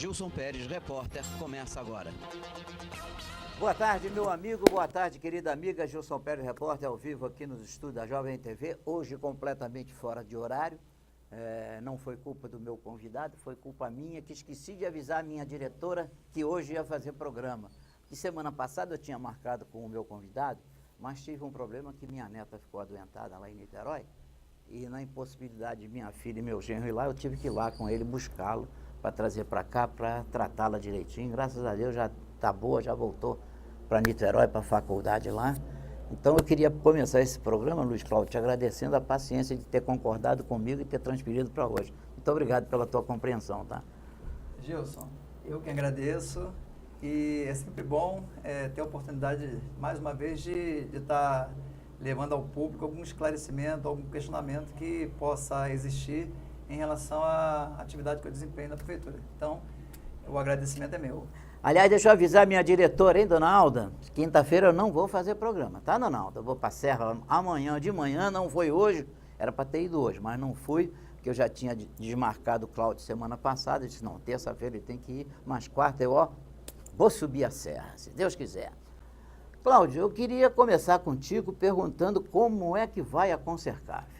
Gilson Pérez, repórter, começa agora. Boa tarde, meu amigo, boa tarde, querida amiga. Gilson Pérez, repórter, ao vivo aqui nos estúdios da Jovem TV, hoje completamente fora de horário. Não foi culpa do meu convidado, foi culpa minha, que esqueci de avisar a minha diretora que hoje ia fazer programa. E semana passada eu tinha marcado com o meu convidado, mas tive um problema que minha neta ficou adoentada lá em Niterói, e na impossibilidade de minha filha e meu genro ir lá, eu tive que ir lá com ele buscá-lo para trazer para cá, para tratá-la direitinho. Graças a Deus já está boa, já voltou para Niterói, para a faculdade lá. Então eu queria começar esse programa, Luiz Cláudio, te agradecendo a paciência de ter concordado comigo e ter transferido para hoje. Muito obrigado pela tua compreensão, tá? Gilson, eu que agradeço, e é sempre bom ter a oportunidade, mais uma vez, de estar levando ao público algum esclarecimento, algum questionamento que possa existir em relação à atividade que eu desempenho na prefeitura. Então, o agradecimento é meu. Aliás, deixa eu avisar a minha diretora, hein, dona Alda? Quinta-feira eu não vou fazer programa, tá, dona Alda? Eu vou para a Serra amanhã de manhã, não foi hoje, era para ter ido hoje, mas não fui, porque eu já tinha desmarcado o Cláudio semana passada. Eu disse, não, terça-feira ele tem que ir, mas quarta eu, vou subir a serra, se Deus quiser. Cláudio, eu queria começar contigo perguntando como é que vai a Concercaf.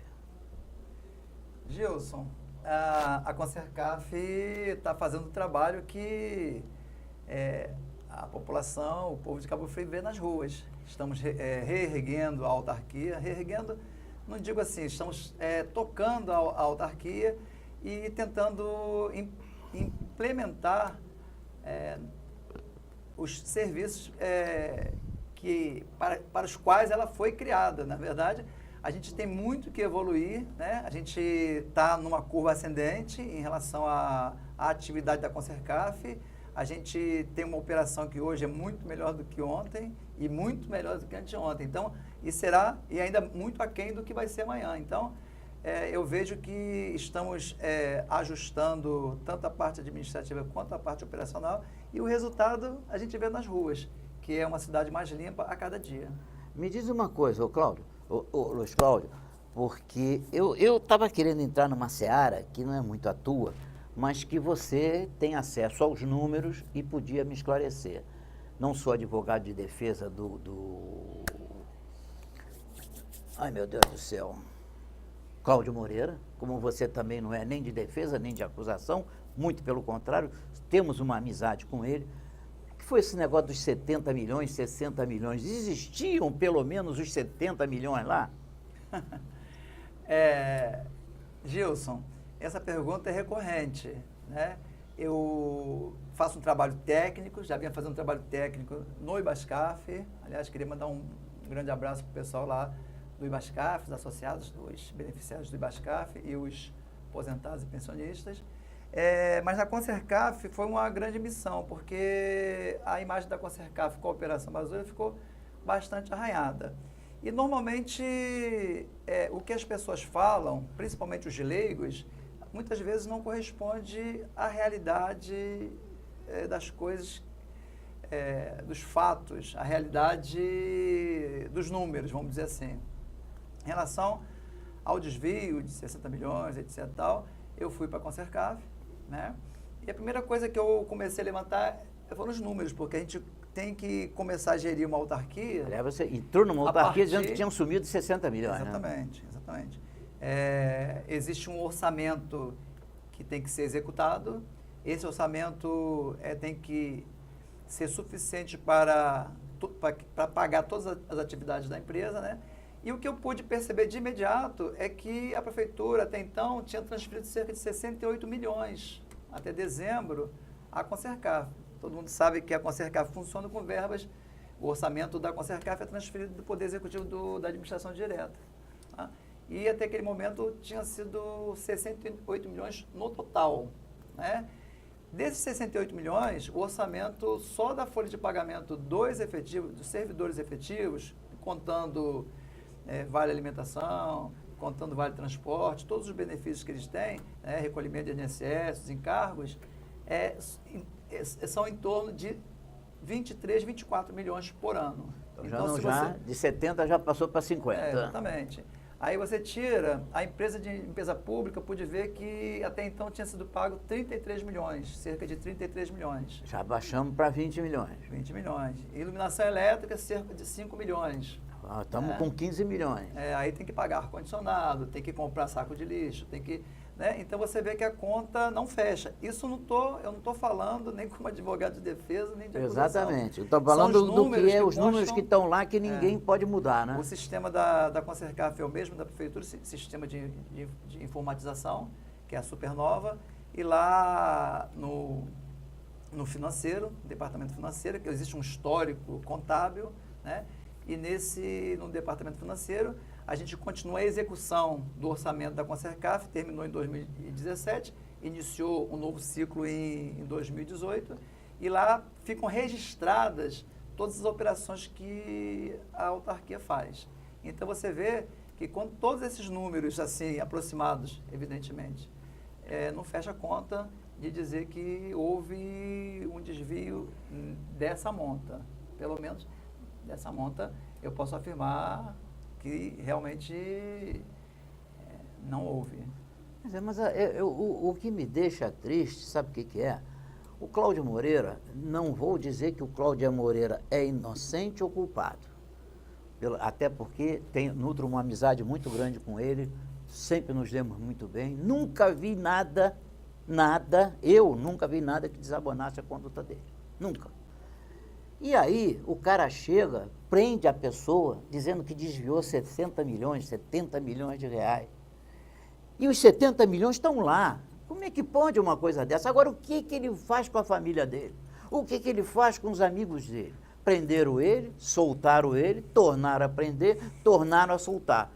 Gilson, a Concercaf está fazendo um trabalho que a população, o povo de Cabo Frio vê nas ruas. Estamos reerguendo a autarquia, reerguendo, não digo assim, estamos tocando a autarquia e tentando implementar os serviços para os quais ela foi criada. Na verdade, a gente tem muito que evoluir, né? A gente está numa curva ascendente em relação à atividade da Concercaf. A gente tem uma operação que hoje é muito melhor do que ontem e muito melhor do que anteontem. Então, e ainda muito aquém do que vai ser amanhã. Então, eu vejo que estamos ajustando tanto a parte administrativa quanto a parte operacional, e o resultado a gente vê nas ruas, que é uma cidade mais limpa a cada dia. Me diz uma coisa, Luiz Cláudio, porque eu estava querendo entrar numa seara que não é muito a tua, mas que você tem acesso aos números e podia me esclarecer. Não sou advogado de defesa Ai, meu Deus do céu. Cláudio Moreira, como você também não é nem de defesa, nem de acusação, muito pelo contrário, temos uma amizade com ele. O que foi esse negócio dos 70 milhões, 60 milhões? Existiam pelo menos os 70 milhões lá? Gilson, essa pergunta é recorrente, né? Eu faço um trabalho técnico, já vinha fazendo um trabalho técnico no Ibascaf. Aliás, queria mandar um grande abraço para o pessoal lá do Ibascaf, os associados, os beneficiários do Ibascaf e os aposentados e pensionistas. Mas a Concercaf foi uma grande missão, porque a imagem da Concercaf com a Operação Bazuia ficou bastante arranhada. E normalmente o que as pessoas falam, principalmente os leigos, muitas vezes não corresponde à realidade das coisas, dos fatos, à realidade dos números, vamos dizer assim. Em relação ao desvio de 60 milhões, etc. tal, eu fui para a Concercaf, né? E a primeira coisa que eu comecei a levantar foram os números, porque a gente tem que começar a gerir uma autarquia. Aliás, você entrou numa autarquia dizendo que tinham sumido 60 milhões, exatamente, né? Exatamente. Existe um orçamento que tem que ser executado. Esse orçamento tem que ser suficiente para pagar todas as atividades da empresa, né? E o que eu pude perceber de imediato é que a prefeitura, até então, tinha transferido cerca de 68 milhões, até dezembro, à Concercaf. Todo mundo sabe que a Concercaf funciona com verbas. O orçamento da Concercaf é transferido do Poder Executivo da Administração Direta. Tá? E até aquele momento tinha sido 68 milhões no total, né? Desses 68 milhões, o orçamento só da folha de pagamento dos servidores efetivos, contando vale alimentação, contando vale transporte, todos os benefícios que eles têm, recolhimento de INSS, os encargos, são em torno de 23, 24 milhões por ano. Então de 70 já passou para 50. Exatamente. Aí você tira, a empresa pública pôde ver que até então tinha sido pago 33 milhões, cerca de 33 milhões. Já baixamos para 20 milhões. 20 milhões. Iluminação elétrica, cerca de 5 milhões. Estamos com 15 milhões. Aí tem que pagar ar-condicionado, tem que comprar saco de lixo, tem que... Né? Então você vê que a conta não fecha. Isso eu não estou falando nem como advogado de defesa, nem de acusação. Exatamente. Eu estou falando do que é os números que estão lá que ninguém pode mudar, né? O sistema da Concercaf é o mesmo da Prefeitura, sistema de informatização, que é a Supernova, e lá no financeiro, no departamento financeiro, que existe um histórico contábil, né? E no departamento financeiro, a gente continua a execução do orçamento da Concercaf, terminou em 2017, iniciou um novo ciclo em 2018, e lá ficam registradas todas as operações que a autarquia faz. Então você vê que quando todos esses números, assim, aproximados, evidentemente, não fecha a conta de dizer que houve um desvio dessa monta. Pelo menos dessa monta eu posso afirmar que realmente não houve. Mas o que me deixa triste, sabe o que é? O Cláudio Moreira, não vou dizer que o Cláudio Moreira é inocente ou culpado. Até porque nutro uma amizade muito grande com ele, sempre nos demos muito bem. Nunca vi eu nunca vi nada que desabonasse a conduta dele. Nunca. E aí o cara chega, prende a pessoa, dizendo que desviou 60 milhões, 70 milhões de reais. E os 70 milhões estão lá. Como é que pode uma coisa dessa? Agora, o que ele faz com a família dele? O que ele faz com os amigos dele? Prenderam ele, soltaram ele, tornaram a prender, tornaram a soltar.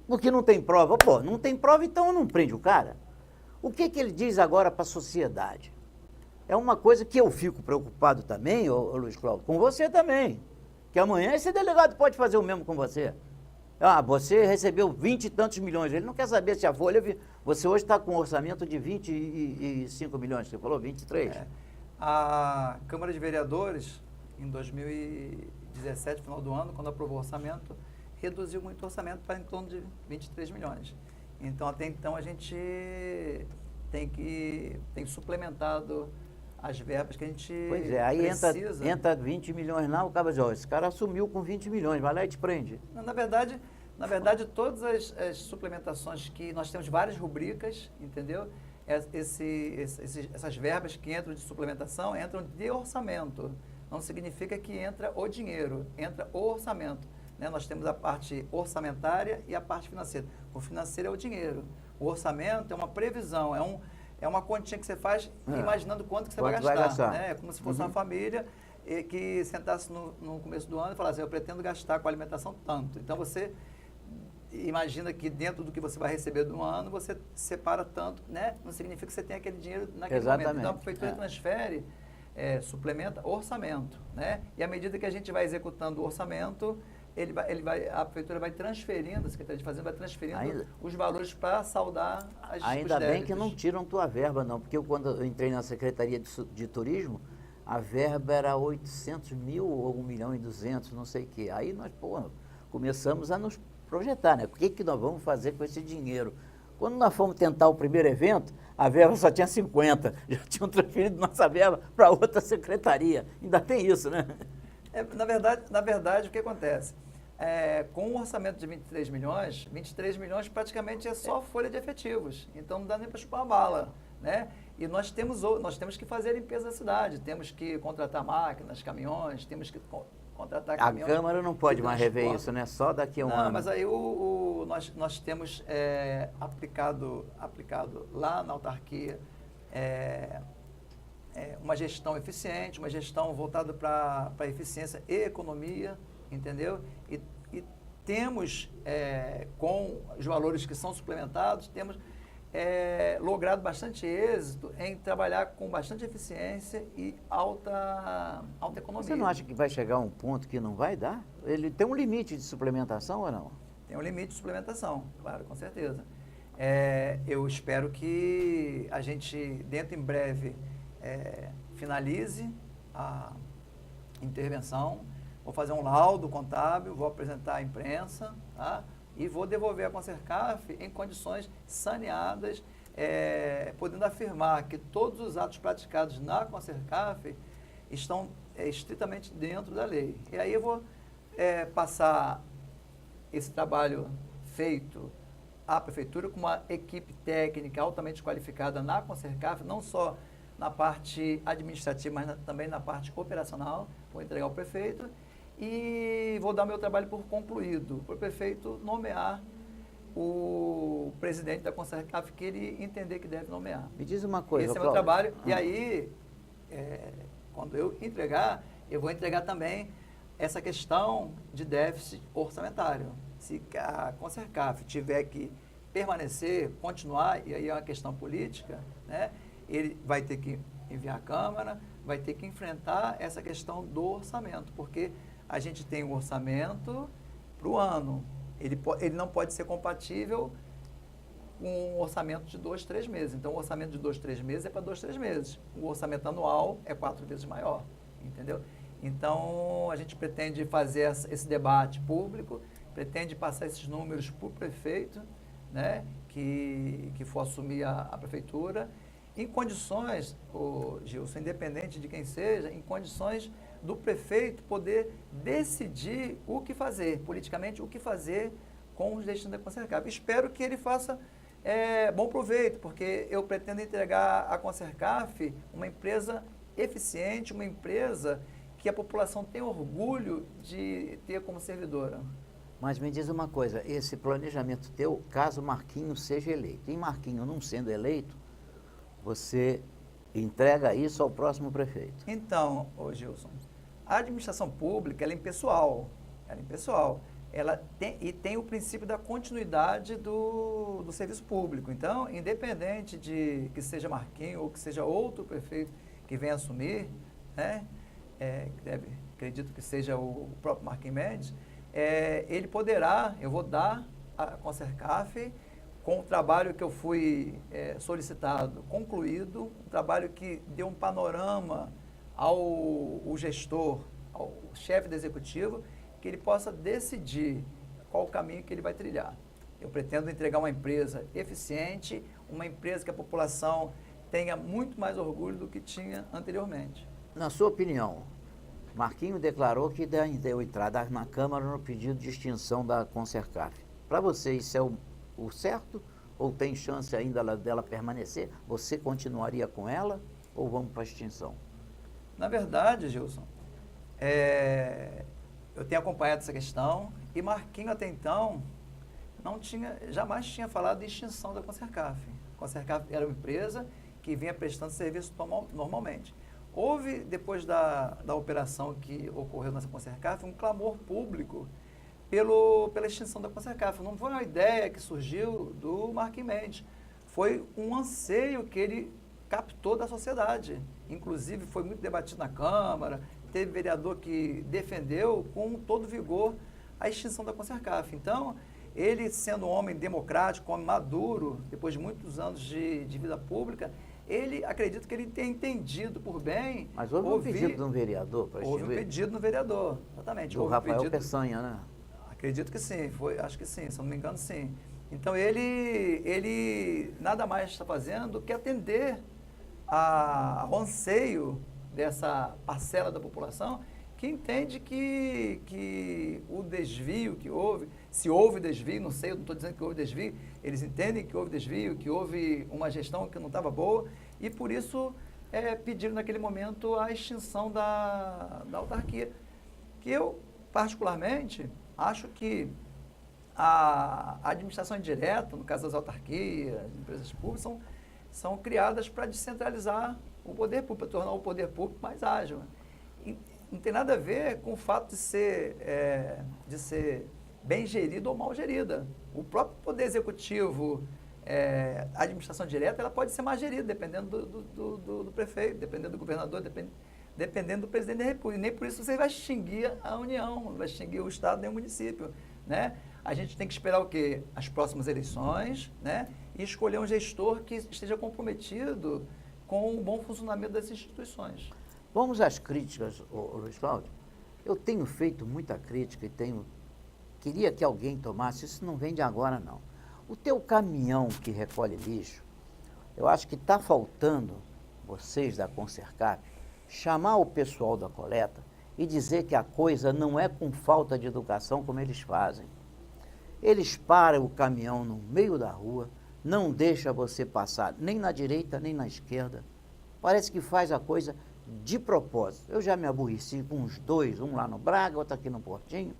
Porque não tem prova. Pô, não tem prova, então não prende o cara. O que ele diz agora para a sociedade? É uma coisa que eu fico preocupado também, ô Luiz Cláudio, com você também. Que amanhã esse delegado pode fazer o mesmo com você. Você recebeu 20 e tantos milhões. Ele não quer saber se a Folha... Você hoje está com um orçamento de 25 milhões, você falou 23. A Câmara de Vereadores, em 2017, final do ano, quando aprovou o orçamento, reduziu muito o orçamento para em torno de 23 milhões. Então, até então, a gente tem suplementado as verbas que a gente aí precisa. entra 20 milhões lá, o cara diz, esse cara assumiu com 20 milhões, vai lá e te prende. Na verdade, todas as suplementações que nós temos várias rubricas, entendeu? Essas verbas que entram de suplementação entram de orçamento. Não significa que entra o dinheiro, entra o orçamento. Né? Nós temos a parte orçamentária e a parte financeira. O financeiro é o dinheiro. O orçamento é uma previsão, é uma continha que você faz imaginando quanto que você vai gastar. Né? É como se fosse uma família que sentasse no começo do ano e falasse, eu pretendo gastar com alimentação tanto. Então, você imagina que dentro do que você vai receber do ano, você separa tanto, né? Não significa que você tem aquele dinheiro naquele momento. Então, a prefeitura transfere, suplementa orçamento. Né? E à medida que a gente vai executando o orçamento, a prefeitura vai transferindo, a Secretaria de Fazenda vai transferindo os valores para saldar as Ainda bem que não tiram tua verba, não, porque quando eu entrei na Secretaria de Turismo, a verba era 800 mil ou 1.200.000, não sei o quê. Aí nós, começamos a nos projetar, né? O que nós vamos fazer com esse dinheiro? Quando nós fomos tentar o primeiro evento, a verba só tinha 50, já tinham transferido nossa verba para outra secretaria. Ainda tem isso, né? Na verdade, o que acontece? Com um orçamento de 23 milhões praticamente é só folha de efetivos. Então, não dá nem para chupar a bala. Né? E nós temos que fazer a limpeza da cidade. Temos que contratar máquinas, caminhões, temos que contratar caminhões. A Câmara não pode mais rever isso, né? Só daqui a um ano. Não, mas aí nós temos aplicado lá na autarquia uma gestão eficiente, uma gestão voltada para eficiência e economia, entendeu? E temos, com os valores que são suplementados, temos logrado bastante êxito em trabalhar com bastante eficiência e alta economia. Você não acha que vai chegar a um ponto que não vai dar? Ele tem um limite de suplementação ou não? Tem um limite de suplementação, claro, com certeza. Eu espero que a gente, dentro em breve, finalize a intervenção. Vou fazer um laudo contábil, vou apresentar à imprensa, tá? e vou devolver a Concercaf em condições saneadas, podendo afirmar que todos os atos praticados na Concercaf estão estritamente dentro da lei. E aí eu vou passar esse trabalho feito à Prefeitura com uma equipe técnica altamente qualificada na Concercaf, não só na parte administrativa, mas também na parte operacional. Vou entregar ao prefeito e vou dar meu trabalho por concluído, para o prefeito nomear o presidente da Concercaf que ele entender que deve nomear. Me diz uma coisa, esse é o meu trabalho. E aí, quando eu entregar, eu vou entregar também essa questão de déficit orçamentário. Se a Concercaf tiver que permanecer, continuar, e aí é uma questão política, né, ele vai ter que enviar à Câmara, vai ter que enfrentar essa questão do orçamento, porque a gente tem um orçamento para o ano. Ele não pode ser compatível com um orçamento de 2, 3 meses. Então, o orçamento de 2, 3 meses é para 2, 3 meses. O orçamento anual é 4 vezes maior, entendeu? Então, a gente pretende fazer esse debate público, pretende passar esses números para o prefeito, né, que for assumir a prefeitura, em condições, Gilson, independente de quem seja, em condições do prefeito poder decidir o que fazer, politicamente, o que fazer com os destinos da Concercaf. Espero que ele faça bom proveito, porque eu pretendo entregar à Concercaf uma empresa eficiente, uma empresa que a população tem orgulho de ter como servidora. Mas me diz uma coisa, esse planejamento teu, caso Marquinhos seja eleito, e Marquinhos não sendo eleito, você entrega isso ao próximo prefeito? Então, Gilson, a administração pública ela é impessoal. Ela tem o princípio da continuidade do serviço público. Então, independente de que seja Marquinhos ou que seja outro prefeito que venha assumir, né, acredito que seja o próprio Marquinhos Mendes, ele poderá, eu vou dar a Concercaf com o trabalho que eu fui solicitado, concluído, um trabalho que deu um panorama ao gestor, ao chefe do executivo, que ele possa decidir qual o caminho que ele vai trilhar. Eu pretendo entregar uma empresa eficiente, uma empresa que a população tenha muito mais orgulho do que tinha anteriormente. Na sua opinião, Marquinhos declarou que deu entrada na Câmara no pedido de extinção da Concercaf. Para você, isso é o certo? Ou tem chance ainda dela permanecer? Você continuaria com ela ou vamos para a extinção? Na verdade, Gilson, eu tenho acompanhado essa questão e Marquinhos até então jamais tinha falado de extinção da Concercaf. A Concercaf era uma empresa que vinha prestando serviço normalmente. Houve, depois da operação que ocorreu nessa Concercaf, um clamor público pela extinção da Concercaf. Não foi uma ideia que surgiu do Marquinhos Mendes, foi um anseio que ele captou da sociedade. Inclusive, foi muito debatido na Câmara, teve vereador que defendeu com todo vigor a extinção da Concercaf. Então, ele sendo um homem democrático, um homem maduro, depois de muitos anos de vida pública, acredito que ele tenha entendido por bem... Mas houve um pedido de um vereador para extinguir? Houve um pedido no vereador, exatamente. Do Rafael Peçanha, né? Acredito que sim, acho que sim, se não me engano, sim. Então, ele nada mais está fazendo do que atender ao anseio dessa parcela da população que entende que o desvio que houve, se houve desvio, não sei, eu não estou dizendo que houve desvio, eles entendem que houve desvio, que houve uma gestão que não estava boa e por isso pediram naquele momento a extinção da autarquia. Que eu, particularmente, acho que a administração indireta, no caso das autarquias, empresas públicas, são criadas para descentralizar o poder público, para tornar o poder público mais ágil. E não tem nada a ver com o fato de ser bem gerida ou mal gerida. O próprio poder executivo, a administração direta, ela pode ser mais gerida, dependendo do prefeito, dependendo do governador, dependendo do presidente da República. E nem por isso você vai extinguir a União, não vai extinguir o Estado nem o município, né? A gente tem que esperar o quê? As próximas eleições, né? E escolher um gestor que esteja comprometido com o bom funcionamento das instituições. Vamos às críticas, Luiz Cláudio. Eu tenho feito muita crítica e tenho queria que alguém tomasse, isso não vem de agora não. O teu caminhão que recolhe lixo, eu acho que está faltando, vocês da Consercap, chamar o pessoal da coleta e dizer que a coisa não é com falta de educação como eles fazem. Eles param o caminhão no meio da rua, não deixa você passar nem na direita nem na esquerda. Parece que faz a coisa de propósito. Eu já me aborreci com uns dois, um lá no Braga, outro aqui no Portinho.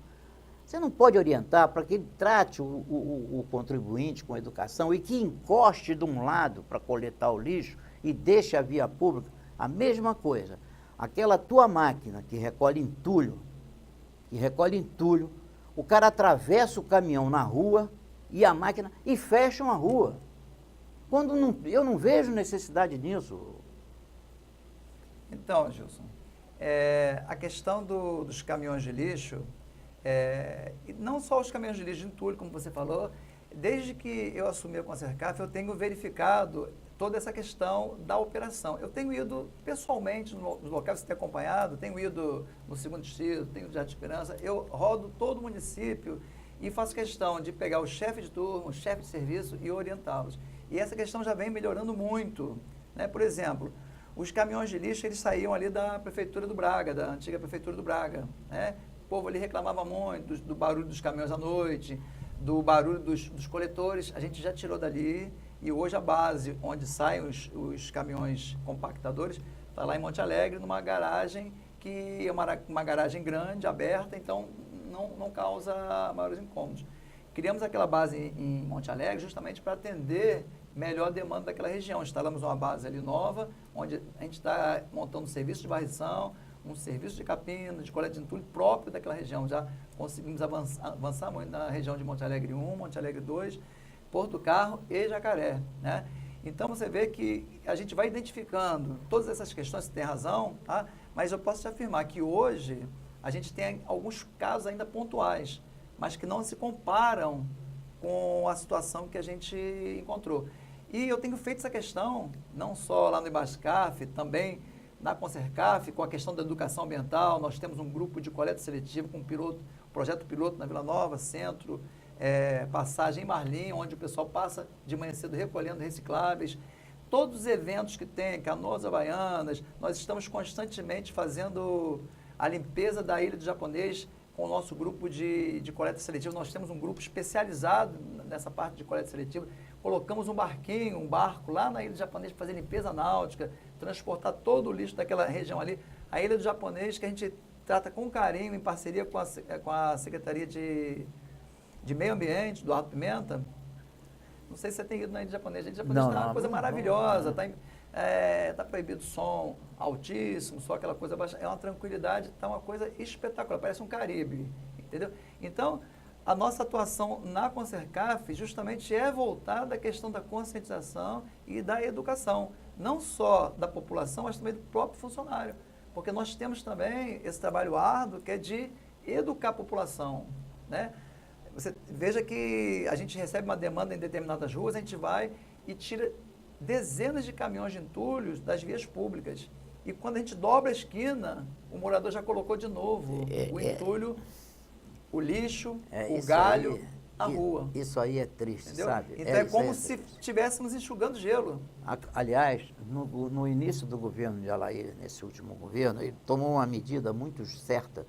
Você não pode orientar para que ele trate o contribuinte com educação e que encoste de um lado para coletar o lixo e deixe a via pública. A mesma coisa. Aquela tua máquina que recolhe entulho, o cara atravessa o caminhão na rua e a máquina e fecham a rua. Quando não, eu não vejo necessidade nisso. Então, Gilson, a questão dos caminhões de lixo, e não só os caminhões de lixo de entulho, como você falou, desde que eu assumi a Consercap, eu tenho verificado toda essa questão da operação. Eu tenho ido pessoalmente nos locais que você tem acompanhado, tenho ido no Segundo Distrito, tenho ido no Jardim de Esperança, eu rodo todo o município e faço questão de pegar o chefe de turma, o chefe de serviço e orientá-los. E essa questão já vem melhorando muito, né? Por exemplo, os caminhões de lixo, eles saíam ali da Prefeitura do Braga, da antiga Prefeitura do Braga, né? O povo ali reclamava muito do barulho dos caminhões à noite, do barulho dos coletores, a gente já tirou dali e hoje a base onde saem os caminhões compactadores está lá em Monte Alegre, numa garagem que é uma garagem grande, aberta, então não causa maiores incômodos. Criamos aquela base em Monte Alegre justamente para atender melhor a demanda daquela região. Instalamos uma base ali nova, onde a gente está montando um serviço de varrição, um serviço de capina, de coleta de entulho próprio daquela região. Já conseguimos avançar muito na região de Monte Alegre 1, Monte Alegre 2, Porto Carro e Jacaré, né? Então, você vê que a gente vai identificando todas essas questões, você tem razão, tá? Mas eu posso te afirmar que hoje a gente tem alguns casos ainda pontuais, mas que não se comparam com a situação que a gente encontrou. E eu tenho feito essa questão, não só lá no Ibascaf, também na Consercaf, com a questão da educação ambiental. Nós temos um grupo de coleta seletiva com projeto piloto na Vila Nova, Centro, Passagem em Marlim, onde o pessoal passa de manhã cedo recolhendo recicláveis. Todos os eventos que tem, Canoas Havaianas, nós estamos constantemente fazendo a limpeza da Ilha do Japonês com o nosso grupo de coleta seletiva. Nós temos um grupo especializado nessa parte de coleta seletiva. Colocamos um barco lá na Ilha do Japonês para fazer limpeza náutica, transportar todo o lixo daquela região ali. A Ilha do Japonês, que a gente trata com carinho, em parceria com a Secretaria de Meio Ambiente, do Alto Pimenta. Não sei se você tem ido na Ilha do Japonês. A Ilha do Japonês está uma coisa maravilhosa, está proibido som altíssimo, só aquela coisa baixa. É uma tranquilidade, está uma coisa espetacular, parece um Caribe, entendeu? Então, a nossa atuação na Consercaf justamente é voltada à questão da conscientização e da educação, não só da população, mas também do próprio funcionário, porque nós temos também esse trabalho árduo que é de educar a população, né? Você veja que a gente recebe uma demanda em determinadas ruas, a gente vai e tira dezenas de caminhões de entulhos das vias públicas. E quando a gente dobra a esquina, o morador já colocou de novo o entulho, o lixo, o galho, a rua. Isso aí é triste, entendeu? Sabe? Então é como se estivéssemos enxugando gelo. Aliás, no início do governo de Alair, nesse último governo, ele tomou uma medida muito certa,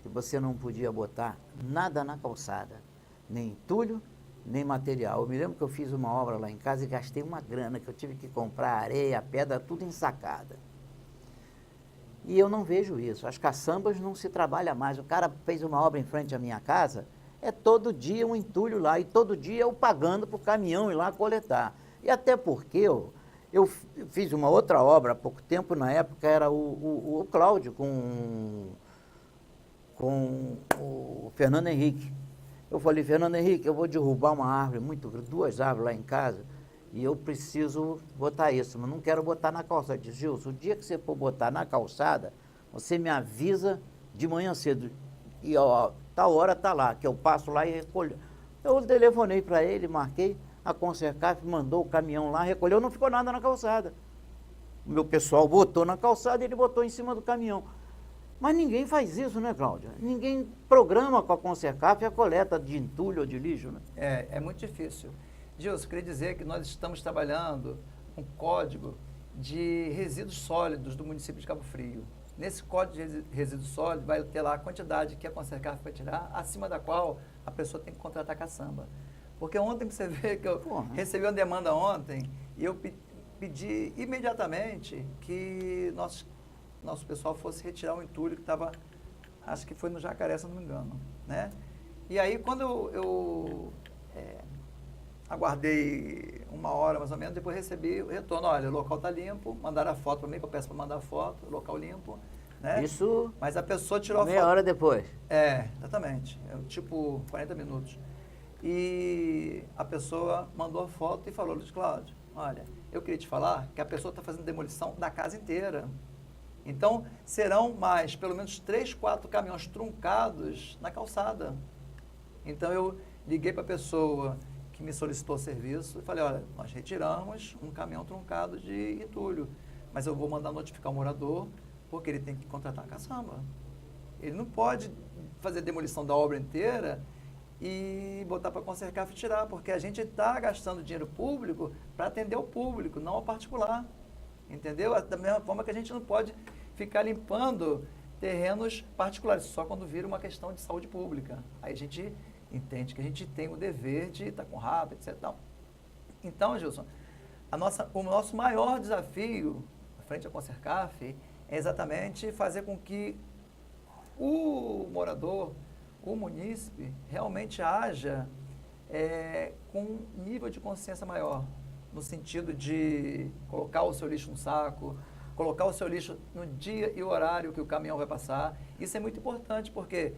que você não podia botar nada na calçada, nem entulho, nem material. Eu me lembro que eu fiz uma obra lá em casa e gastei uma grana, que eu tive que comprar areia, pedra, tudo ensacada. E eu não vejo isso. As caçambas não se trabalha mais. O cara fez uma obra em frente à minha casa, é todo dia um entulho lá, e todo dia eu pagando para o caminhão ir lá coletar. E até porque eu fiz uma outra obra há pouco tempo, na época era o Cláudio com o Fernando Henrique. Eu falei, Fernando Henrique, eu vou derrubar uma árvore muito grande, 2 árvores lá em casa, e eu preciso botar isso, mas não quero botar na calçada. Eu disse, Gilson, o dia que você for botar na calçada, você me avisa de manhã cedo, e ó, tal hora tá lá, que eu passo lá e recolho. Eu telefonei para ele, marquei, a Consercaf mandou o caminhão lá, recolheu, não ficou nada na calçada. O meu pessoal botou na calçada e ele botou em cima do caminhão. Mas ninguém faz isso, né, Cláudia? Ninguém programa com a Consercaf a coleta de entulho ou de lixo, né? É muito difícil. Gilson, queria dizer que nós estamos trabalhando um código de resíduos sólidos do município de Cabo Frio. Nesse código de resíduos sólidos vai ter lá a quantidade que a Consercaf vai tirar, acima da qual a pessoa tem que contratar caçamba. Porque ontem você vê que eu recebi uma demanda ontem e eu pedi imediatamente que nosso pessoal fosse retirar o entulho que estava, acho que foi no Jacaré, se não me engano, né? E aí, quando eu aguardei 1 hora, mais ou menos, depois recebi o retorno, olha, o local está limpo, mandaram a foto para mim, que eu peço para mandar a foto, local limpo, né? Isso, mas a pessoa tirou a foto. meia hora depois. Exatamente, tipo 40 minutos. E a pessoa mandou a foto e falou, Luiz Cláudio, olha, eu queria te falar que a pessoa está fazendo demolição da casa inteira. Então, serão mais, pelo menos 3, 4 caminhões truncados na calçada. Então, eu liguei para a pessoa que me solicitou serviço e falei, olha, nós retiramos um caminhão truncado de entulho, mas eu vou mandar notificar o morador, porque ele tem que contratar a caçamba. Ele não pode fazer demolição da obra inteira e botar para a Consercaf e tirar, porque a gente está gastando dinheiro público para atender o público, não ao particular. Entendeu? Da mesma forma que a gente não pode ficar limpando terrenos particulares, só quando vira uma questão de saúde pública. Aí a gente entende que a gente tem o dever de estar com rabo, etc. Então, Gilson, o nosso maior desafio, frente à Consercaf, é exatamente fazer com que o morador, o munícipe, realmente haja com um nível de consciência maior, no sentido de colocar o seu lixo no saco, colocar o seu lixo no dia e horário que o caminhão vai passar. Isso é muito importante, porque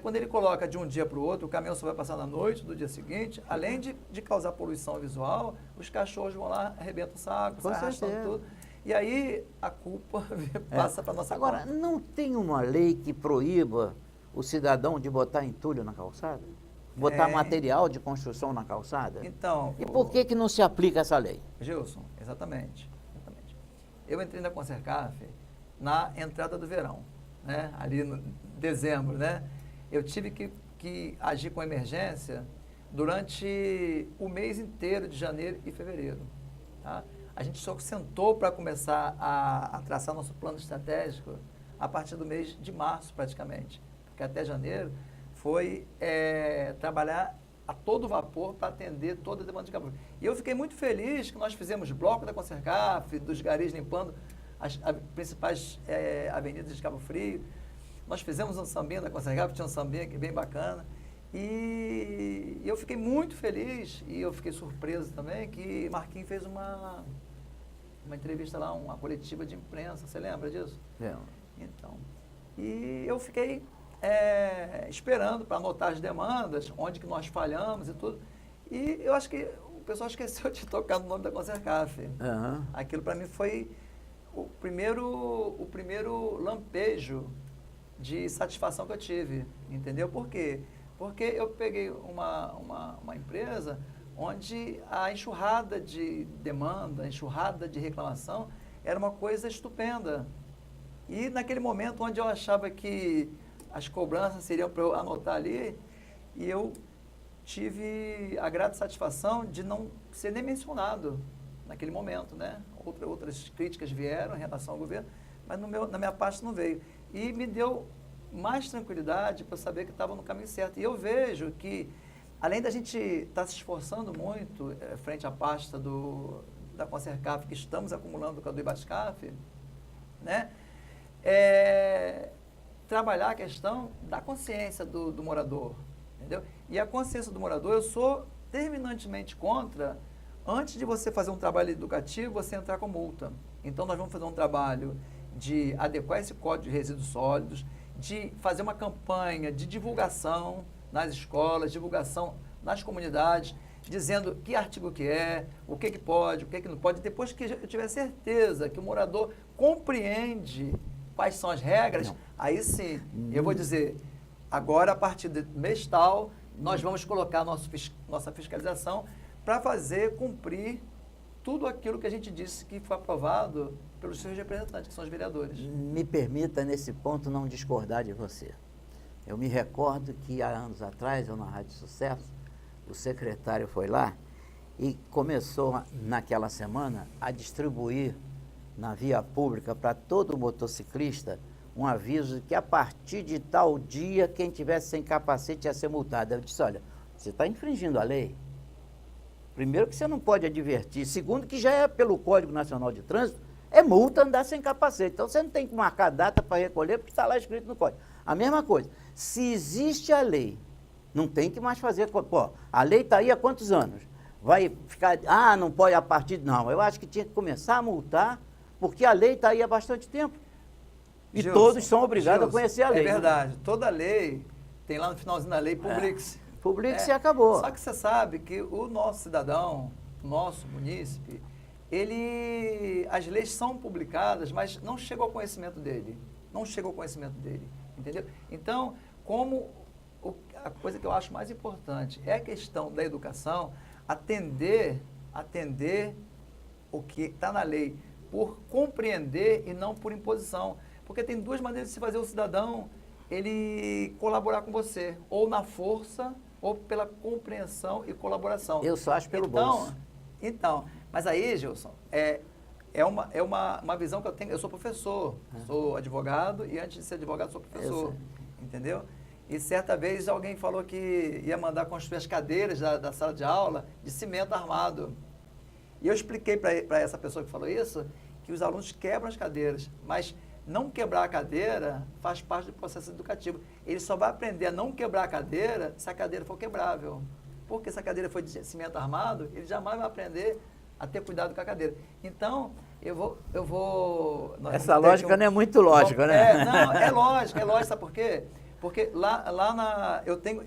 quando ele coloca de um dia para o outro, o caminhão só vai passar na noite do dia seguinte, além de causar poluição visual, os cachorros vão lá, arrebentam o saco, sai arrastando tudo. E aí a culpa passa para a nossa Agora, conta. não tem uma lei que proíba o cidadão de botar entulho na calçada? Botar material de construção na calçada? Então, E por que não se aplica essa lei? Gilson, exatamente. Eu entrei na Consercaf na entrada do verão, né? Ali no dezembro, né? Eu tive que agir com emergência durante o mês inteiro de janeiro e fevereiro. Tá? A gente só sentou para começar a traçar nosso plano estratégico a partir do mês de março, praticamente. Porque até janeiro foi trabalhar a todo vapor para atender toda a demanda de Cabo Frio. E eu fiquei muito feliz que nós fizemos bloco da Consercaf, dos garis limpando as principais avenidas de Cabo Frio. Nós fizemos um sambinha da Consercaf, tinha um sambinha aqui bem bacana. E eu fiquei muito feliz, e eu fiquei surpreso também, que Marquinhos fez uma entrevista lá, uma coletiva de imprensa. Você lembra disso? Lembro. Então, e eu fiquei esperando para anotar as demandas, onde que nós falhamos e tudo. E eu acho que o pessoal esqueceu de tocar no nome da Consercaf. Uhum. Aquilo para mim foi o primeiro lampejo de satisfação que eu tive, entendeu? Por quê? Porque eu peguei uma empresa onde a enxurrada de demanda, a enxurrada de reclamação era uma coisa estupenda. E naquele momento onde eu achava que as cobranças seriam para eu anotar ali, e eu tive a grata satisfação de não ser nem mencionado naquele momento, né? Outras críticas vieram em relação ao governo, mas na minha parte não veio. E me deu mais tranquilidade para saber que estava no caminho certo. E eu vejo que, além da gente estar se esforçando muito frente à pasta da Consercaf, que estamos acumulando com a do Ibascaf, né? Trabalhar a questão da consciência do morador, entendeu? E a consciência do morador, eu sou terminantemente contra, antes de você fazer um trabalho educativo, você entrar com multa. Então, nós vamos fazer um trabalho de adequar esse código de resíduos sólidos, de fazer uma campanha de divulgação nas escolas, divulgação nas comunidades, dizendo que artigo que é, o que pode, o que não pode. Depois que eu tiver certeza que o morador compreende quais são as regras, aí sim, eu vou dizer, agora a partir do mês nós vamos colocar nossa fiscalização para fazer cumprir tudo aquilo que a gente disse que foi aprovado pelos seus representantes, que são os vereadores. Me permita, nesse ponto, não discordar de você. Eu me recordo que há anos atrás, eu na Rádio Sucesso, o secretário foi lá e começou, naquela semana, a distribuir na via pública para todo motociclista um aviso de que a partir de tal dia, quem tivesse sem capacete ia ser multado. Eu disse, olha, você está infringindo a lei. Primeiro que você não pode advertir. Segundo que já é pelo Código Nacional de Trânsito, é multa andar sem capacete. Então você não tem que marcar data para recolher porque está lá escrito no Código. A mesma coisa, se existe a lei, não tem que mais fazer... Pô, a lei está aí há quantos anos? Vai ficar... não pode a partir... Não, eu acho que tinha que começar a multar, porque a lei está aí há bastante tempo. E Gilson, todos são obrigados a conhecer a lei. É verdade. Né? Toda lei, tem lá no finalzinho da lei, publique-se. Publique-se e acabou. Só que você sabe que o nosso cidadão, o nosso munícipe, as leis são publicadas, mas não chegam ao conhecimento dele. Não chegam ao conhecimento dele, entendeu? Então, a coisa que eu acho mais importante é a questão da educação, atender o que está na lei, por compreender e não por imposição. Porque tem duas maneiras de se fazer o cidadão ele colaborar com você, ou na força, ou pela compreensão e colaboração. Eu só acho pelo bolso. Então, mas aí, Gilson, é uma visão que eu tenho. Eu sou professor, sou advogado e antes de ser advogado sou professor, entendeu? E certa vez alguém falou que ia mandar construir as cadeiras da sala de aula de cimento armado. E eu expliquei para essa pessoa que falou isso, que os alunos quebram as cadeiras, mas não quebrar a cadeira faz parte do processo educativo. Ele só vai aprender a não quebrar a cadeira se a cadeira for quebrável. Porque se a cadeira for de cimento armado, ele jamais vai aprender a ter cuidado com a cadeira. Então, eu vou essa lógica não é muito lógica, né? Não, é lógica, sabe por quê? Porque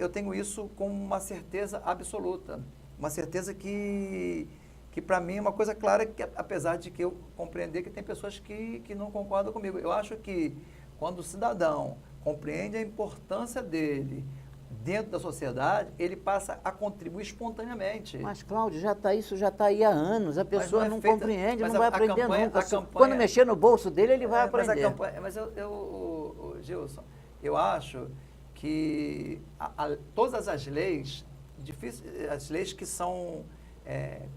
eu tenho isso com uma certeza absoluta. Uma certeza que para mim é uma coisa clara, que apesar de que eu compreender que tem pessoas que não concordam comigo. Eu acho que quando o cidadão compreende a importância dele dentro da sociedade, ele passa a contribuir espontaneamente. Mas, Cláudio, isso já está aí há anos. A pessoa não compreende, não vai aprender nunca. Campanha, quando mexer no bolso dele, ele vai aprender. Mas Gilson, eu acho que todas as leis, as leis que são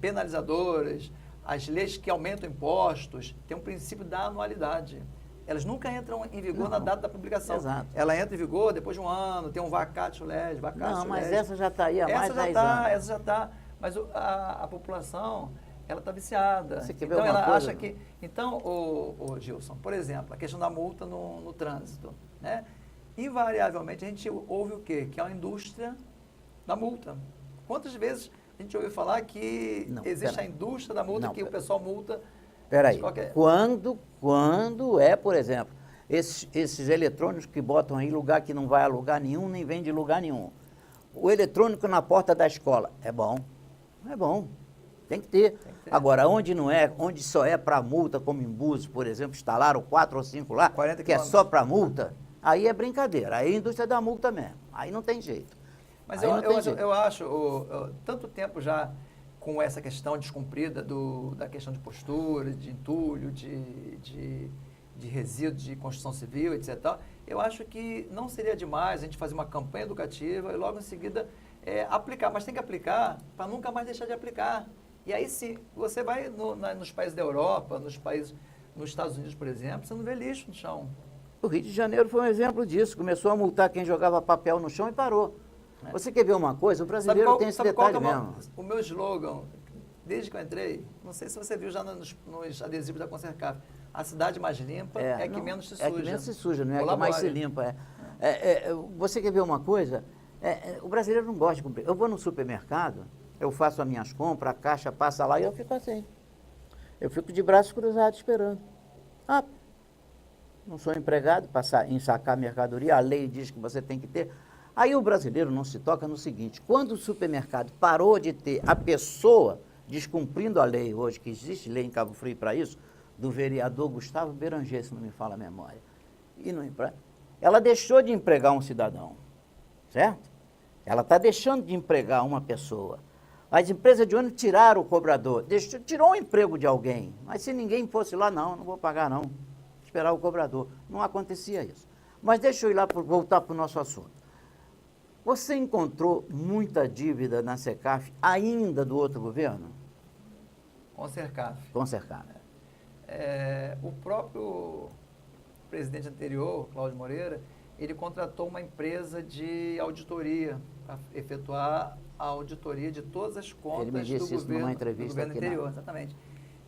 penalizadoras, as leis que aumentam impostos, tem um princípio da anualidade. Elas nunca entram em vigor na data da publicação. Exato. Ela entra em vigor depois de um ano, tem um vacatio legis, Não, mas essa já está aí há mais de 10 anos. Essa já está, mas a população, ela está viciada. Então ela acha que... Então, o Gilson, por exemplo, a questão da multa no trânsito, né? Invariavelmente a gente ouve o quê? Que é uma indústria da multa. Quantas vezes a gente ouviu falar que existe a indústria da multa, que o pessoal multa... Peraí, quando é, por exemplo, esses eletrônicos que botam aí lugar que não vai a lugar nenhum, nem vem de lugar nenhum. O eletrônico na porta da escola, é bom? Não é bom, tem que ter. Agora, onde não é, onde só é para multa, como em Búzios, por exemplo, instalaram 4 ou 5 lá, que é só para multa, aí é brincadeira, aí é a indústria da multa mesmo, aí não tem jeito. Mas eu acho, tanto tempo já com essa questão descumprida da questão de postura, de entulho, de resíduos de construção civil, etc. Eu acho que não seria demais a gente fazer uma campanha educativa e logo em seguida aplicar. Mas tem que aplicar para nunca mais deixar de aplicar. E aí sim, você vai nos países da Europa, nos Estados Unidos, por exemplo, você não vê lixo no chão. O Rio de Janeiro foi um exemplo disso. Começou a multar quem jogava papel no chão e parou. Você quer ver uma coisa? O brasileiro tem esse detalhe mesmo. O meu slogan, desde que eu entrei, não sei se você viu já nos adesivos da Concercaf, a cidade mais limpa que menos se suja. É que menos se suja, não é que mais se limpa. Você quer ver uma coisa? O brasileiro não gosta de cumprir. Eu vou no supermercado, eu faço as minhas compras, a caixa passa lá e eu fico assim. Eu fico de braços cruzados esperando. Não sou empregado para ensacar mercadoria, a lei diz que você tem que ter. Aí o brasileiro não se toca no seguinte, quando o supermercado parou de ter a pessoa descumprindo a lei hoje, que existe lei em Cabo Frio para isso, do vereador Gustavo Beranger, se não me fala a memória, ela deixou de empregar um cidadão, certo? Ela está deixando de empregar uma pessoa. As empresas de ônibus tiraram o cobrador, tirou o emprego de alguém, mas se ninguém fosse lá, não vou pagar não, esperar o cobrador. Não acontecia isso. Mas deixa eu ir lá, voltar para o nosso assunto. Você encontrou muita dívida na Secaf ainda do outro governo? Com Sercaf. Com Sercaf. O próprio presidente anterior, Cláudio Moreira, ele contratou uma empresa de auditoria para efetuar a auditoria de todas as contas ele me disse do isso numa entrevista governo aqui anterior. Exatamente.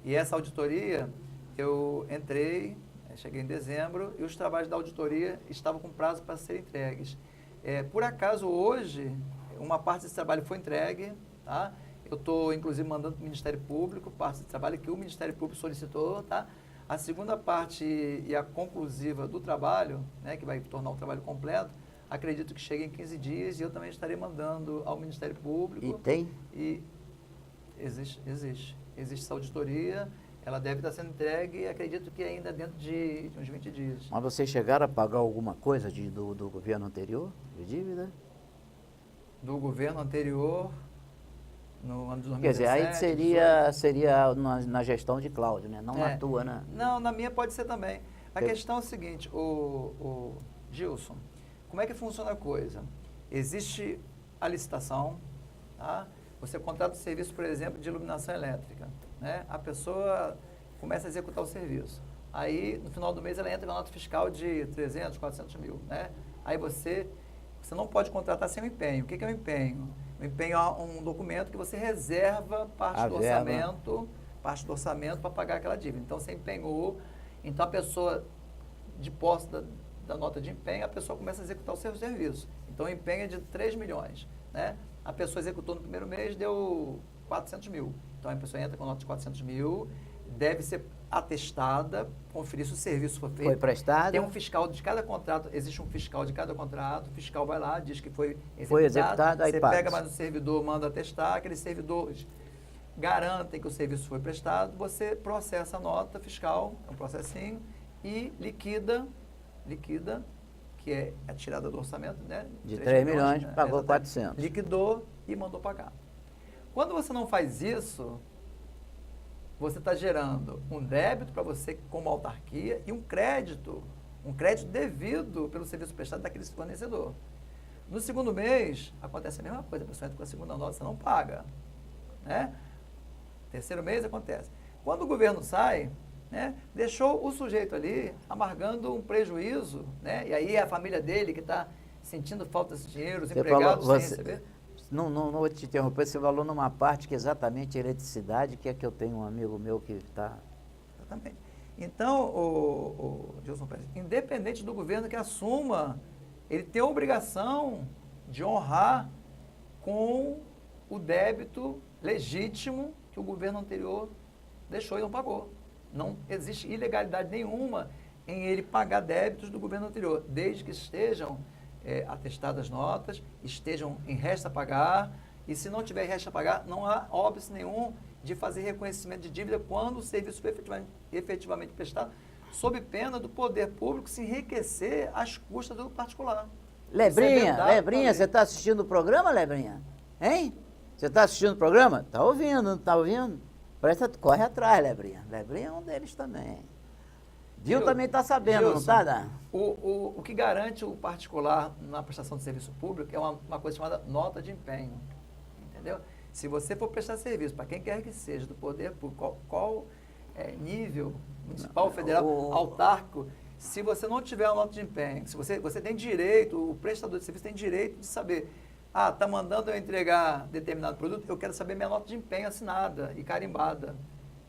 E essa auditoria, eu entrei, cheguei em dezembro, e os trabalhos da auditoria estavam com prazo para serem entregues. Por acaso, hoje, uma parte desse trabalho foi entregue, tá? Eu estou, inclusive, mandando para o Ministério Público, parte desse trabalho que o Ministério Público solicitou, tá? A segunda parte e a conclusiva do trabalho, né, que vai tornar o trabalho completo, acredito que chegue em 15 dias e eu também estarei mandando ao Ministério Público. E tem? E existe essa auditoria, ela deve estar sendo entregue e acredito que ainda dentro de uns 20 dias. Mas vocês chegaram a pagar alguma coisa do governo anterior, de dívida? Do governo anterior, no ano de 2017. Quer dizer, aí seria na gestão de Cláudio, né? Não na tua, né? Não, na minha pode ser também. A questão é o seguinte, o Gilson, como é que funciona a coisa? Existe a licitação, tá? Você contrata o serviço, por exemplo, de iluminação elétrica, né? A pessoa começa a executar o serviço. Aí, no final do mês, ela entra com uma nota fiscal de 300, 400 mil, né? Aí você não pode contratar sem o empenho. O que é o empenho? O empenho é um documento que você reserva parte do orçamento para pagar aquela dívida. Então, você empenhou, então a pessoa, de posse da nota de empenho, a pessoa começa a executar o seu serviço. Então, o empenho é de 3 milhões, né? A pessoa executou no primeiro mês, deu 400 mil. Então, a pessoa entra com nota de 400 mil, deve ser atestada, conferir se o serviço foi feito. Foi prestado. Tem um fiscal de cada contrato, existe um fiscal de cada contrato, o fiscal vai lá, diz que foi executado. Foi executado, aí você paga. pega mais um servidor, manda atestar, aqueles servidores garantem que o serviço foi prestado, você processa a nota fiscal, é um processinho, e liquida, que é a tirada do orçamento, né? De 3 milhões, né? pagou 400. Liquidou e mandou pagar. Quando você não faz isso, você está gerando um débito para você como autarquia e um crédito devido pelo serviço prestado daquele fornecedor. No segundo mês, acontece a mesma coisa, a pessoa entra com a segunda nota, você não paga, né? Terceiro mês acontece. Quando o governo sai, né, deixou o sujeito ali amargando um prejuízo, né? E aí a família dele que está sentindo falta desse dinheiro, os empregados sem receber. Não vou te interromper, você falou numa parte que é exatamente eletricidade, que é que eu tenho um amigo meu que está... Exatamente. Então, o Gilson Pérez, independente do governo que assuma, ele tem a obrigação de honrar com o débito legítimo que o governo anterior deixou e não pagou. Não existe ilegalidade nenhuma em ele pagar débitos do governo anterior, desde que estejam atestadas notas, estejam em resta a pagar, e se não tiver resta a pagar, não há óbice nenhum de fazer reconhecimento de dívida quando o serviço foi efetivamente prestado, sob pena do poder público se enriquecer às custas do particular. Lebrinha, você está assistindo o programa, Lebrinha? Hein? Você está assistindo o programa? Está ouvindo, não está ouvindo? Corre atrás, Lebrinha. Lebrinha é um deles também. Gil também está sabendo, Gilson, não está, Dan? O que garante o particular na prestação de serviço público é uma coisa chamada nota de empenho, entendeu? Se você for prestar serviço para quem quer que seja do poder público, qual nível municipal, federal, autárquico, se você não tiver a nota de empenho, se você tem direito, o prestador de serviço tem direito de saber, está mandando eu entregar determinado produto, eu quero saber minha nota de empenho assinada e carimbada.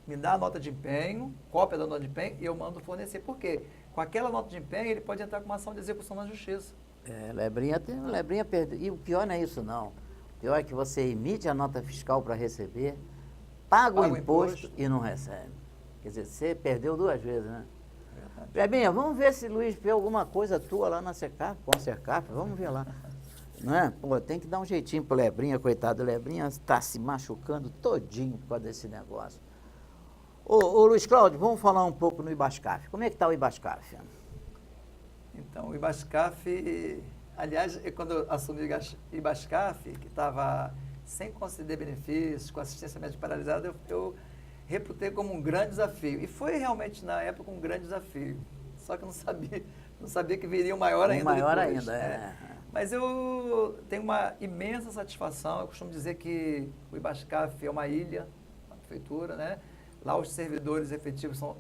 Me dá a nota de empenho, cópia da nota de empenho, e eu mando fornecer. Por quê? Com aquela nota de empenho, ele pode entrar com uma ação de execução na justiça. Lebrinha perdeu. E o pior não é isso, não. O pior é que você emite a nota fiscal para receber, paga o imposto e não recebe. Quer dizer, você perdeu 2 vezes, né? Lebrinha, vamos ver se Luiz fez alguma coisa tua lá na Secaf, com a Secaf, vamos ver lá. Não é? Pô, tem que dar um jeitinho pro Lebrinha, coitado. O Lebrinha está se machucando todinho por causa desse negócio. Ô Luiz Cláudio, vamos falar um pouco no Ibascaf. Como é que está o Ibascaf? Então, o Ibascaf, aliás, quando eu assumi o Ibascaf, que estava sem conceder benefícios, com assistência médica paralisada, eu reputei como um grande desafio. E foi realmente, na época, um grande desafio. Só que eu não sabia que viria um maior ainda maior depois, ainda, é. Mas eu tenho uma imensa satisfação. Eu costumo dizer que o Ibascaf é uma ilha, uma prefeitura, né? Lá os servidores efetivos são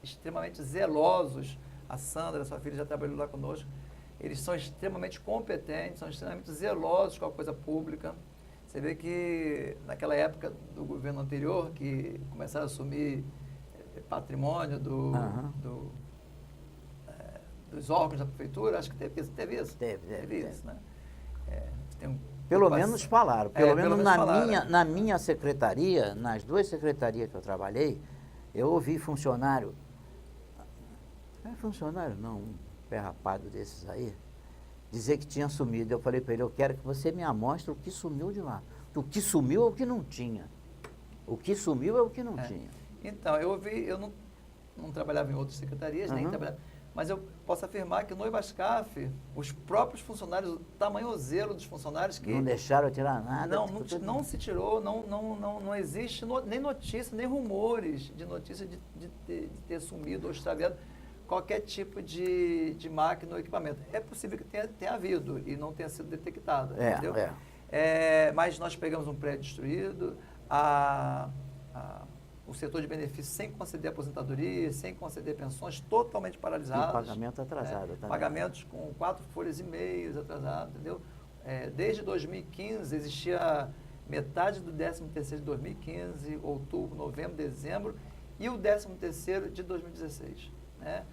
extremamente zelosos. A Sandra, sua filha, já trabalhou lá conosco. Eles são extremamente competentes, são extremamente zelosos com a coisa pública. Você vê que naquela época do governo anterior, que começaram a assumir patrimônio dos órgãos da prefeitura, acho que teve isso. Teve isso, né? Pelo menos falaram. Pelo menos falaram. na minha secretaria, nas duas secretarias que eu trabalhei, eu ouvi funcionário. Não é funcionário, não, um pé rapado desses aí, dizer que tinha sumido. Eu falei para ele, eu quero que você me amostre o que sumiu de lá. O que sumiu é o que não tinha. O que sumiu é o que não tinha. Então, eu não trabalhava em outras secretarias, nem trabalhava. Mas eu posso afirmar que no Ibascaf, os próprios funcionários, o tamanho zelo dos funcionários que... Não deixaram tirar nada. Não se tirou, não existe nem notícia, nem rumores de notícia de ter sumido ou extraviado qualquer tipo de máquina ou equipamento. É possível que tenha havido e não tenha sido detectado, entendeu? Mas nós pegamos um prédio destruído, o setor de benefícios sem conceder aposentadoria, sem conceder pensões, totalmente paralisados. E pagamento atrasado também. Pagamentos com 4 folhas e meias atrasados, entendeu? Desde 2015 existia metade do 13º de 2015, outubro, novembro, dezembro, e o 13º de 2016. Né?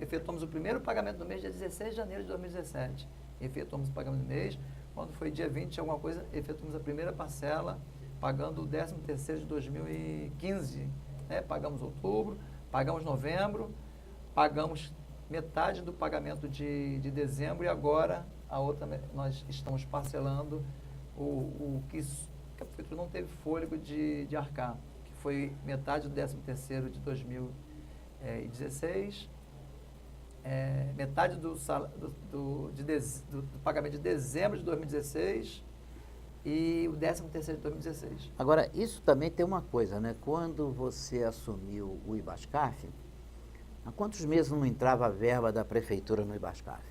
Efetuamos o primeiro pagamento do mês, dia 16 de janeiro de 2017. Efetuamos o pagamento do mês. Quando foi dia 20, alguma coisa, efetuamos a primeira parcela, pagando o 13º de 2015. Né? Pagamos outubro, pagamos novembro, pagamos metade do pagamento de dezembro e agora a outra nós estamos parcelando o que a prefeitura não teve fôlego de arcar, que foi metade do 13º de 2016, metade do pagamento de dezembro de 2016 e o 13º de 2016. Agora, isso também tem uma coisa, né? Quando você assumiu o Ibascaf, há quantos meses não entrava a verba da prefeitura no Ibascaf?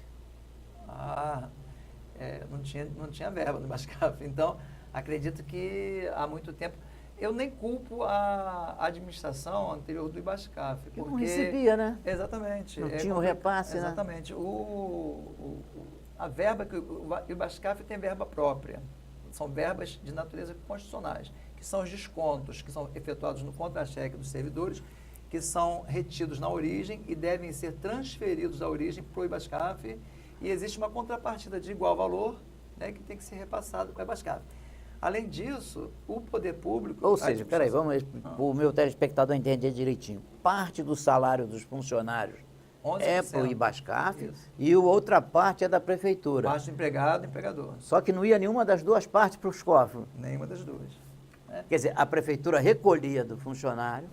Não tinha verba no Ibascaf. Então, acredito que há muito tempo... Eu nem culpo a administração anterior do Ibascaf. Porque não recebia, né? Exatamente. Não tinha o repasse, exatamente. A verba que o Ibascaf tem verba própria. São verbas de natureza constitucionais, que são os descontos que são efetuados no contra-cheque dos servidores, que são retidos na origem e devem ser transferidos da origem para o Ibascaf, e existe uma contrapartida de igual valor, né, que tem que ser repassado para o Ibascaf. Além disso, o poder público... Ou seja, peraí, vamos o meu telespectador entender direitinho. Parte do salário dos funcionários 11%. É para o Ibascaf Isso. e a outra parte é da prefeitura. Parte do empregado e empregador. Só que não ia nenhuma das duas partes para os cofres. Nenhuma das duas. Quer dizer, a prefeitura recolhia do funcionário,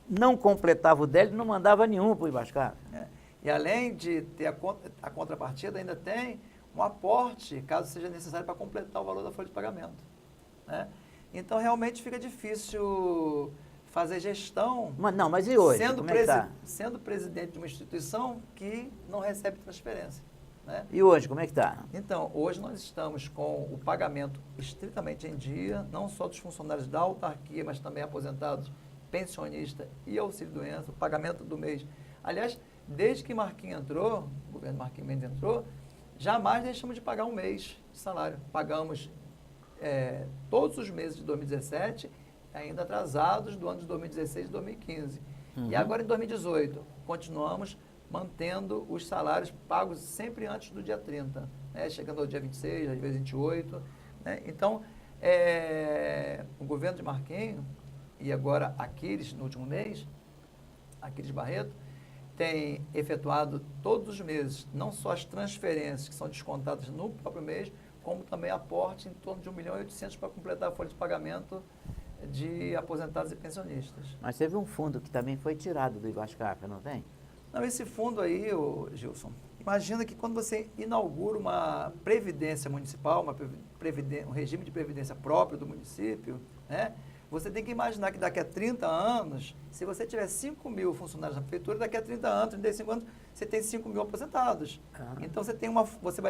não completava o dele e não mandava nenhum para o Ibascaf. E além de ter a contrapartida, ainda tem um aporte, caso seja necessário, para completar o valor da folha de pagamento. Né? Então, realmente fica difícil fazer gestão... Mas e hoje? Sendo presidente de uma instituição que não recebe transferência. Né? E hoje, como é que está? Então, hoje nós estamos com o pagamento estritamente em dia, não só dos funcionários da autarquia, mas também aposentados, pensionistas e auxílio-doença, o pagamento do mês. Aliás, desde que Marquinhos entrou, o governo Marquinhos Mendes entrou, jamais deixamos de pagar um mês de salário. Pagamos todos os meses de 2017, ainda atrasados do ano de 2016 e 2015. E agora, em 2018, continuamos mantendo os salários pagos sempre antes do dia 30, né? Chegando ao dia 26, às vezes 28. Né? Então, o governo de Marquinhos, e agora Aquiles, no último mês, Aquiles Barreto, tem efetuado todos os meses, não só as transferências que são descontadas no próprio mês, como também aporte em torno de 1.800.000 para completar a folha de pagamento de aposentados e pensionistas. Mas teve um fundo que também foi tirado do Ibascaf, não tem? Não, esse fundo aí, Gilson, Imagina que quando você inaugura uma previdência municipal, um regime de previdência próprio do município, né? Você tem que imaginar que daqui a 30 anos, se você tiver 5 mil funcionários na prefeitura, daqui a 30 anos, 35 anos, você tem 5 mil aposentados. Então,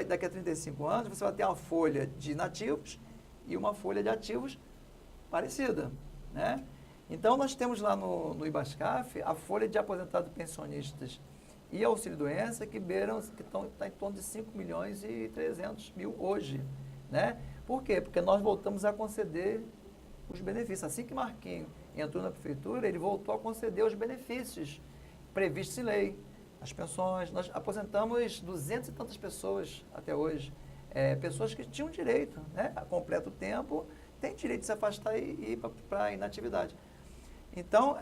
daqui a 35 anos, você vai ter uma folha de inativos e uma folha de ativos parecida, né? Então, nós temos lá no IBASCAF a folha de aposentados pensionistas e auxílio-doença que está em torno de 5 milhões e 300 mil hoje, né? Por quê? Porque nós voltamos a conceder os benefícios. Assim que Marquinhos entrou na prefeitura, ele voltou a conceder os benefícios previstos em lei, as pensões. Nós aposentamos 200 e tantas pessoas até hoje, pessoas que tinham direito, né? A completo tempo, tem direito de se afastar e ir para a inatividade. Então,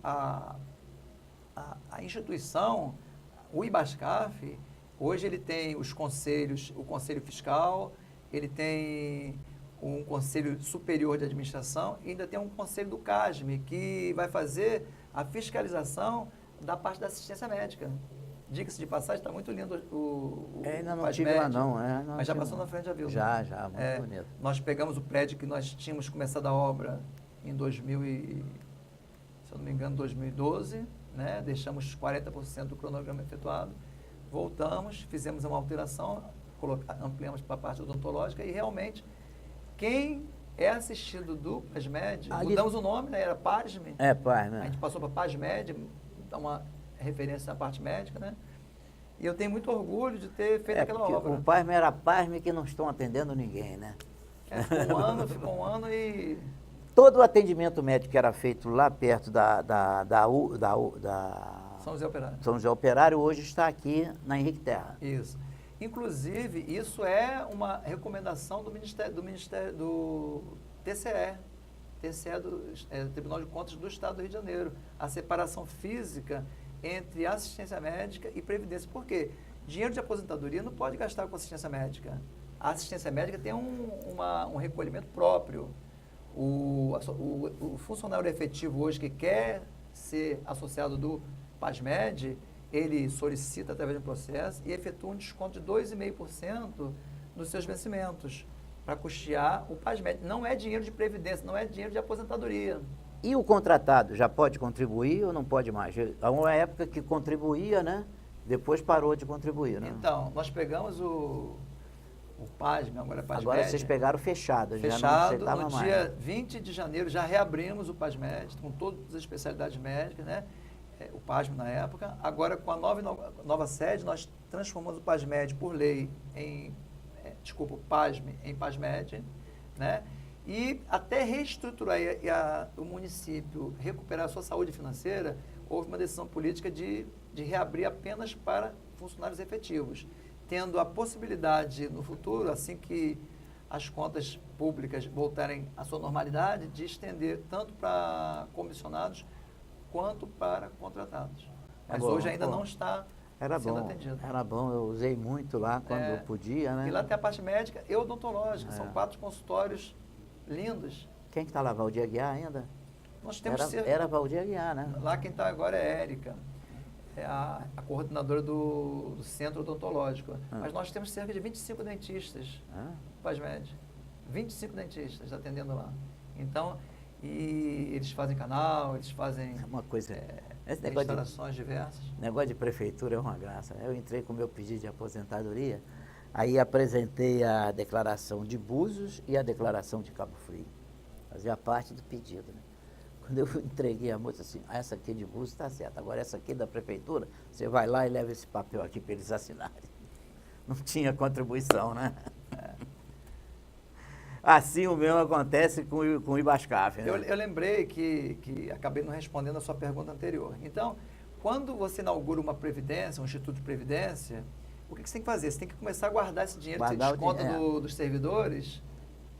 a instituição, o IBASCAF, hoje ele tem os conselhos, o Conselho Fiscal, ele tem um Conselho Superior de Administração e ainda tem um Conselho do CASME, que vai fazer a fiscalização da parte da assistência médica. Diga-se de passagem, está muito lindo o ainda não tive lá não. Mas já passou na frente, já viu? Já, muito bonito. Nós pegamos o prédio que nós tínhamos começado a obra em 2012, né? Deixamos 40% do cronograma efetuado, voltamos, fizemos uma alteração, ampliamos para a parte odontológica e realmente quem é assistido do PASMED, mudamos o nome, né? Era PASME. PASME. A gente passou para PASMED, dá uma referência à parte médica, né? E eu tenho muito orgulho de ter feito aquela obra. O PASME era PASME que não estão atendendo ninguém, né? Ficou um ano e... Todo o atendimento médico que era feito lá perto da São José Operário. São José Operário hoje está aqui na Henrique Terra. Isso. Inclusive, isso é uma recomendação do TCE, Tribunal de Contas do Estado do Rio de Janeiro, a separação física entre assistência médica e previdência. Por quê? Dinheiro de aposentadoria não pode gastar com assistência médica. A assistência médica tem um recolhimento próprio. O funcionário efetivo hoje que quer ser associado do PASMED, ele solicita através de um processo e efetua um desconto de 2,5% dos seus vencimentos para custear o PASMED. Não é dinheiro de previdência, não é dinheiro de aposentadoria. E o contratado já pode contribuir ou não pode mais? Há uma época que contribuía, né? Depois parou de contribuir, né? Então, nós pegamos o PASME, agora é PASMED. Agora vocês pegaram fechado, já não aceitava mais. No dia 20 de janeiro já reabrimos o PASMED, com todas as especialidades médicas, né? O PASME na época. Agora, com a nova sede, nós transformamos o PASMED por lei o PASME em PASMED, né? E até reestruturar o município, recuperar a sua saúde financeira, houve uma decisão política de reabrir apenas para funcionários efetivos, tendo a possibilidade no futuro, assim que as contas públicas voltarem à sua normalidade, de estender tanto para comissionados quanto para contratados. Mas hoje ainda não está sendo atendido. Era bom, eu usei muito lá quando eu podia, né? E lá tem a parte médica e odontológica, são 4 consultórios lindos. Quem que está lá, Valdir Aguiar ainda? Nós temos era Valdir Aguiar, né? Lá quem está agora é Érica, é a coordenadora do centro odontológico. Mas nós temos cerca de 25 dentistas no PASMED. 25 dentistas atendendo lá. Então, e eles fazem canal, eles fazem uma coisa, instalações diversas. Negócio de prefeitura é uma graça. Eu entrei com o meu pedido de aposentadoria, aí apresentei a declaração de Búzios e a declaração de Cabo Frio. Fazia parte do pedido, né? Quando eu entreguei a moça assim, essa aqui de Búzios está certa, agora essa aqui da prefeitura, você vai lá e leva esse papel aqui para eles assinarem. Não tinha contribuição, né? Assim o mesmo acontece com o IBASCAF, né? Eu lembrei que acabei não respondendo a sua pergunta anterior. Então, quando você inaugura uma previdência, um instituto de previdência, o que você tem que fazer? Você tem que começar a guardar esse dinheiro que você desconta dos servidores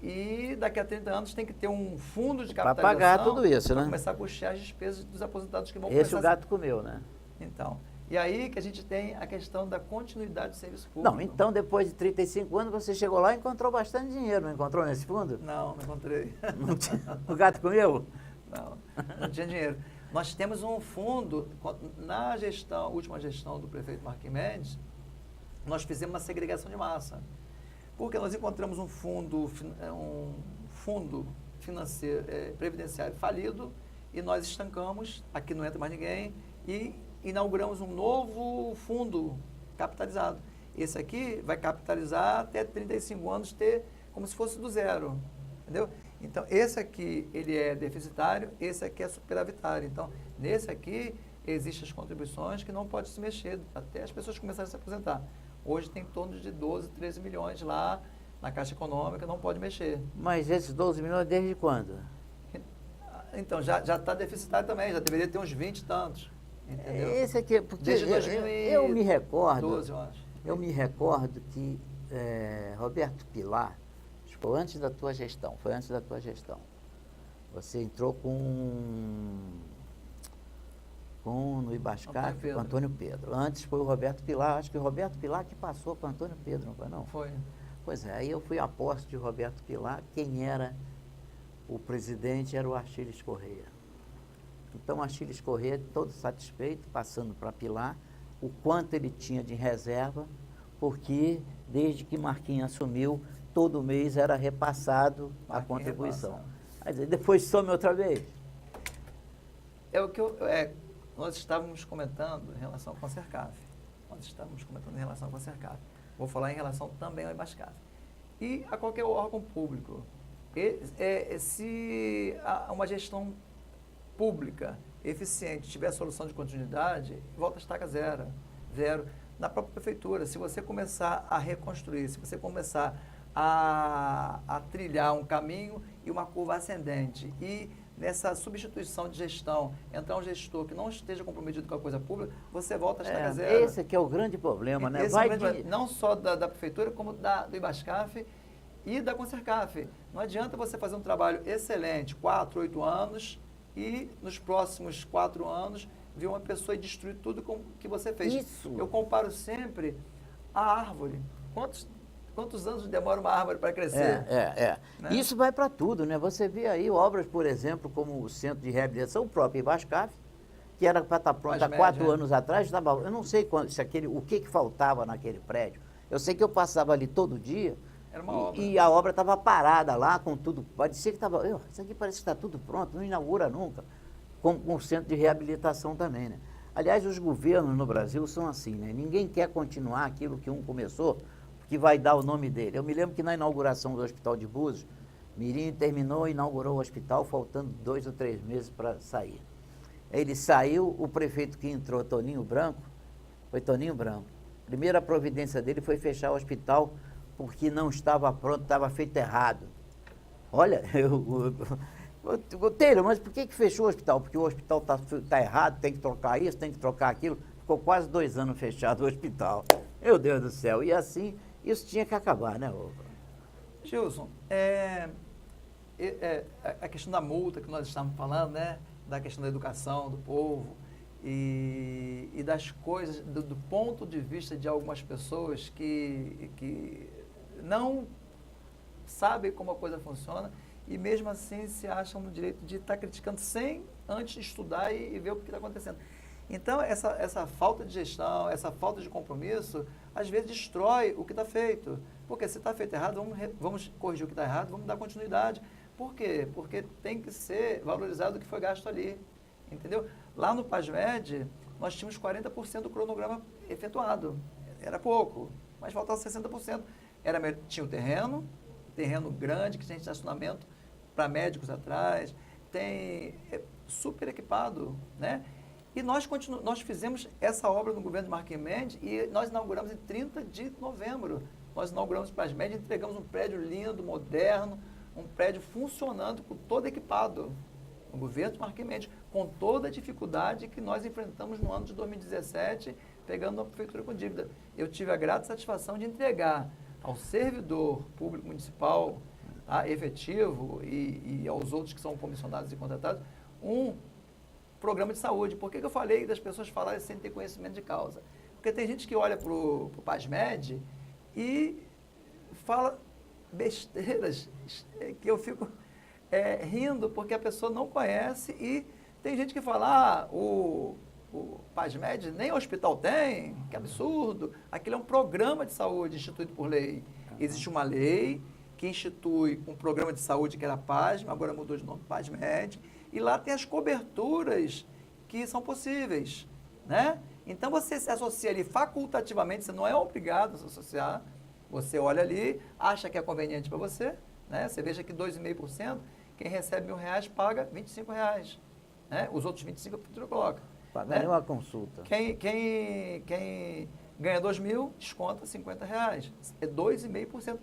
e daqui a 30 anos tem que ter um fundo de capitalização para pagar tudo isso, né? Começar a custear as despesas dos aposentados que vão Esse o gato comeu, né? Então, e aí que a gente tem a questão da continuidade do serviço público. Não, então depois de 35 anos você chegou lá e encontrou bastante dinheiro, não encontrou nesse fundo? Não encontrei. O gato comeu? Não tinha dinheiro. Nós temos um fundo, na última gestão do prefeito Marquinhos Mendes, nós fizemos uma segregação de massa. Porque nós encontramos um fundo financeiro, previdenciário falido, e nós estancamos, aqui não entra mais ninguém, e inauguramos um novo fundo capitalizado. Esse aqui vai capitalizar até 35 anos, ter como se fosse do zero, entendeu? Então, esse aqui, ele é deficitário, esse aqui é superavitário. Então, nesse aqui, existem as contribuições que não podem se mexer, até as pessoas começarem a se aposentar. Hoje tem em torno de 12, 13 milhões lá na Caixa Econômica, não pode mexer. Mas esses 12 milhões desde quando? Então, já está deficitário também, já deveria ter uns 20 e tantos, entendeu? Esse aqui, porque Desde eu me recordo, 2012, eu acho. eu me recordo que Roberto Pilar, acho que foi antes da tua gestão, você entrou no Ibascar, com Antônio Pedro. Antes foi o Roberto Pilar, acho que o Roberto Pilar que passou para Antônio Pedro, não foi não? Foi. Pois é, aí eu fui a posse de Roberto Pilar, quem era o presidente era o Achilles Corrêa. Então, Achilles Corrêa, todo satisfeito, passando para Pilar, o quanto ele tinha de reserva, porque desde que Marquinhos assumiu, todo mês era repassado a contribuição. Mas depois some outra vez. É o que nós estávamos comentando em relação com a Sercaf. Vou falar em relação também ao Ibascaf. E a qualquer órgão público. Se uma gestão pública eficiente tiver solução de continuidade, volta a estaca zero. Na própria prefeitura, se você começar a reconstruir, se você começar a trilhar um caminho e uma curva ascendente, e nessa substituição de gestão, entrar um gestor que não esteja comprometido com a coisa pública, você volta a estaca zero. Esse que é o grande problema, né? Não só da prefeitura, como do Ibascaf e da Concercaf. Não adianta você fazer um trabalho excelente, 4, 8 anos, e nos próximos 4 anos vir uma pessoa e destruir tudo que você fez. Isso. Eu comparo sempre a árvore. Quantos anos demora uma árvore para crescer? Né? Isso vai para tudo, né? Você vê aí obras, por exemplo, como o Centro de Reabilitação, o próprio Ibascaf, que era para estar pronto há 4 anos atrás, eu não sei o que faltava naquele prédio. Eu sei que eu passava ali todo dia. Era uma obra. E a obra estava parada lá, com tudo. Parecia que estava. Isso aqui parece que está tudo pronto, não inaugura nunca. Com o centro de reabilitação também, né? Aliás, os governos no Brasil são assim, né? Ninguém quer continuar aquilo que um começou, porque vai dar o nome dele. Eu me lembro que na inauguração do Hospital de Búzios, Mirim terminou e inaugurou o hospital, faltando 2 ou 3 meses para sair. Ele saiu, o prefeito que entrou, Toninho Branco, foi Toninho Branco. A primeira providência dele foi fechar o hospital porque não estava pronto, estava feito errado. Olha, Taylor, mas por que fechou o hospital? Porque o hospital está errado, tem que trocar isso, tem que trocar aquilo. Ficou quase 2 anos fechado o hospital. Meu Deus do céu. E assim, isso tinha que acabar, né? Gilson, a questão da multa que nós estávamos falando, né? Da questão da educação do povo e das coisas, do ponto de vista de algumas pessoas que não sabem como a coisa funciona e mesmo assim se acham no direito de estar criticando sem antes estudar e ver o que está acontecendo. Então, essa falta de gestão, essa falta de compromisso, às vezes destrói o que está feito. Porque se está feito errado, vamos corrigir o que está errado, vamos dar continuidade. Por quê? Porque tem que ser valorizado o que foi gasto ali. Entendeu? Lá no PASMED, nós tínhamos 40% do cronograma efetuado. Era pouco, mas faltava 60%. Tinha um terreno grande, que tem estacionamento para médicos atrás, tem super equipado, né? E nós fizemos essa obra no governo de Marquinhos Mendes e nós inauguramos em 30 de novembro. Nós inauguramos o PASMED e entregamos um prédio lindo, moderno, um prédio funcionando, com todo equipado. No governo de Marquinhos Mendes, com toda a dificuldade que nós enfrentamos no ano de 2017, pegando uma prefeitura com dívida. Eu tive a grata satisfação de entregar ao servidor público municipal, tá, efetivo, e aos outros que são comissionados e contratados, um programa de saúde. Por que eu falei das pessoas falarem sem ter conhecimento de causa? Porque tem gente que olha para o PASMED e fala besteiras que eu fico rindo porque a pessoa não conhece e Tem gente que fala, o PASMED nem hospital tem, que absurdo. Aquilo é um programa de saúde instituído por lei. Existe uma lei que institui um programa de saúde que era PASME, agora mudou de nome, PASMED, e lá tem as coberturas que são possíveis, né? Então, você se associa ali facultativamente, você não é obrigado a se associar, você olha ali, acha que é conveniente para você, né? Você veja que 2,5%, quem recebe R$1.000 paga R$25, né? Os outros 25% a prefeitura coloca. Pagar nenhuma consulta. Quem ganha 2.000, desconta R$50. É 2,5%.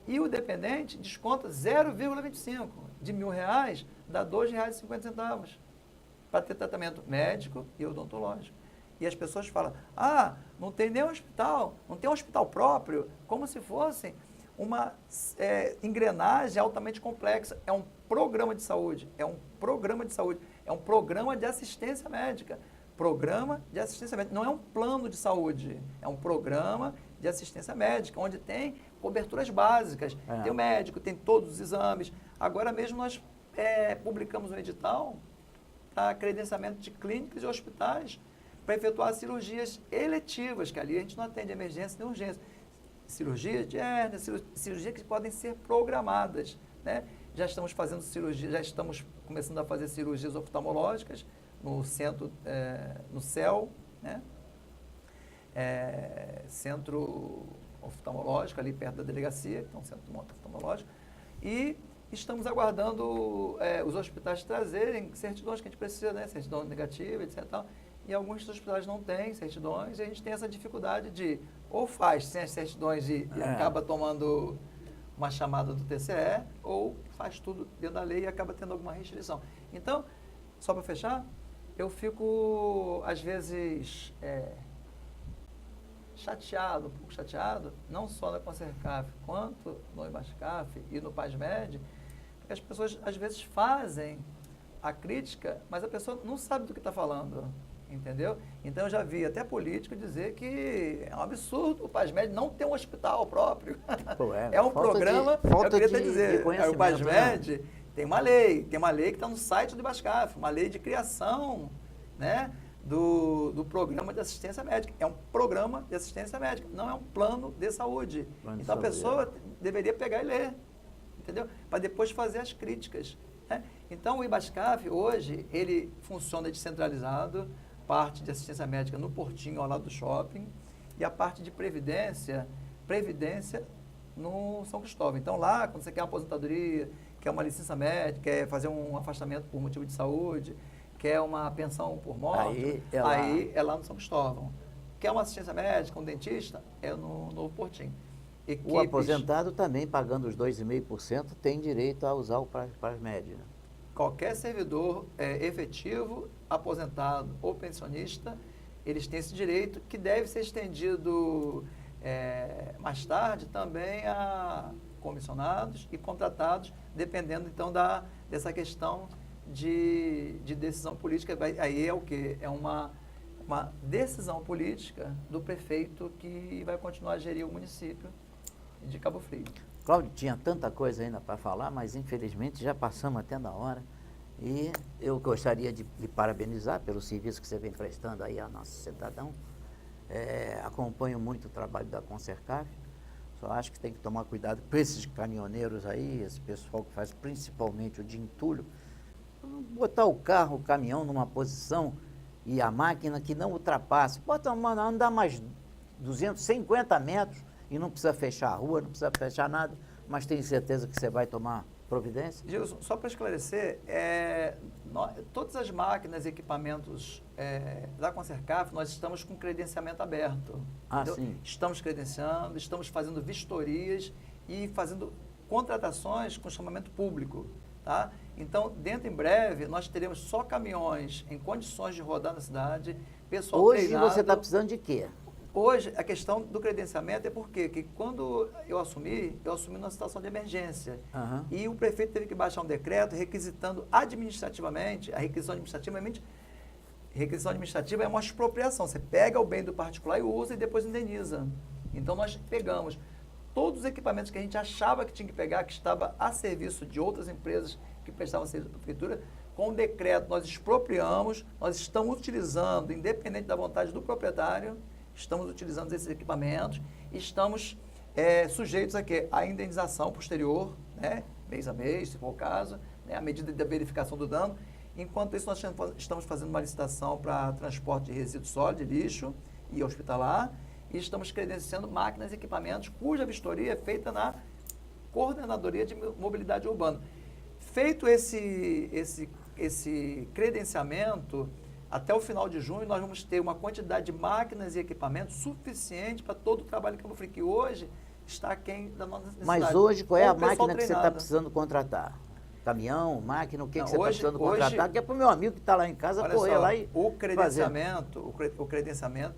E o dependente desconta 0,25%. De R$1.000, dá R$2,50 para ter tratamento médico e odontológico. E as pessoas falam, não tem nem hospital, não tem um hospital próprio, como se fosse uma engrenagem altamente complexa. É um programa de saúde, é um programa de assistência médica. Programa de assistência médica, não é um plano de saúde, é um programa de assistência médica, onde tem coberturas básicas, tem o médico, tem todos os exames. Agora mesmo nós publicamos um edital para credenciamento de clínicas e hospitais para efetuar cirurgias eletivas, que ali a gente não atende emergência nem urgência. Cirurgia de hérnia, cirurgia que podem ser programadas, né? Já estamos fazendo cirurgia, já estamos começando a fazer cirurgias oftalmológicas no centro, no CEL, né? Centro oftalmológico, ali perto da delegacia, então centro oftalmológico, e estamos aguardando os hospitais trazerem certidões que a gente precisa, né? Certidão negativa, etc. Tal. E alguns hospitais não têm certidões, e a gente tem essa dificuldade de, ou faz sem as certidões e acaba tomando uma chamada do TCE, ou faz tudo dentro da lei e acaba tendo alguma restrição. Então, só para fechar, eu fico, às vezes, um pouco chateado, não só na Concercaf, quanto no IBASCAF e no PASMED, porque as pessoas, às vezes, fazem a crítica, mas a pessoa não sabe do que está falando. Entendeu? Então, eu já vi até político dizer que é um absurdo o PASMED não ter um hospital próprio. Pô, é um programa, eu queria até dizer, o PASMED tem uma lei que está no site do IBASCAF, uma lei de criação, né, do programa de assistência médica. É um programa de assistência médica, não é um plano de saúde. Então, a pessoa deveria pegar e ler, entendeu? Para depois fazer as críticas. Né? Então, o IBASCAF, hoje, ele funciona descentralizado, parte de assistência médica no Portinho, ao lado do shopping, e a parte de previdência no São Cristóvão. Então, lá, quando você quer uma aposentadoria, quer uma licença médica, quer fazer um afastamento por motivo de saúde, quer uma pensão por morte, aí é lá no São Cristóvão. Quer uma assistência médica, um dentista, é no Novo Portinho. O aposentado também, pagando os 2,5%, tem direito a usar o PASMED, né? Qualquer servidor efetivo, aposentado ou pensionista, eles têm esse direito, que deve ser estendido mais tarde também a comissionados e contratados, dependendo então dessa questão de decisão política. Aí é o quê? É uma decisão política do prefeito que vai continuar a gerir o município de Cabo Frio. Cláudio, tinha tanta coisa ainda para falar, mas infelizmente já passamos até da hora. E eu gostaria de lhe parabenizar pelo serviço que você vem prestando aí ao nosso cidadão. Acompanho muito o trabalho da Concercaf. Só acho que tem que tomar cuidado com esses caminhoneiros aí, esse pessoal que faz principalmente o de entulho. Botar o carro, o caminhão numa posição e a máquina que não ultrapasse. Bota andar mais 250 metros. E não precisa fechar a rua, não precisa fechar nada, mas tenho certeza que você vai tomar providência? Gilson, só para esclarecer, todas as máquinas e equipamentos da Concercaf, nós estamos com credenciamento aberto. Sim. Estamos credenciando, estamos fazendo vistorias e fazendo contratações com chamamento público. Tá? Então, dentro em breve, nós teremos só caminhões em condições de rodar na cidade, pessoal treinado. Hoje você está precisando de quê? Hoje, a questão do credenciamento é porque que quando eu assumi numa situação de emergência. Uhum. E o prefeito teve que baixar um decreto requisitando administrativamente, a requisição administrativa é uma expropriação. Você pega o bem do particular e usa e depois indeniza. Então, nós pegamos todos os equipamentos que a gente achava que tinha que pegar, que estava a serviço de outras empresas que prestavam serviço da prefeitura, Com o decreto, nós expropriamos, nós estamos utilizando, independente da vontade do proprietário, estamos utilizando esses equipamentos e estamos sujeitos a quê? A indenização posterior, né? Mês a mês, se for o caso, né? À medida da verificação do dano. Enquanto isso, nós estamos fazendo uma licitação para transporte de resíduos sólidos, de lixo e hospitalar, e estamos credenciando máquinas e equipamentos cuja vistoria é feita na Coordenadoria de Mobilidade Urbana. Feito esse credenciamento, até o final de junho nós vamos ter uma quantidade de máquinas e equipamentos suficiente para todo o trabalho que eu falei, que hoje está aquém da nossa necessidade. Mas hoje, qual é a Com o pessoal máquina que você está treinado. precisando contratar? Caminhão, máquina, o que, Não, que você está hoje- precisando hoje- contratar? Que é para o meu amigo que está lá em casa Olha correr só, lá e o fazer. credenciamento,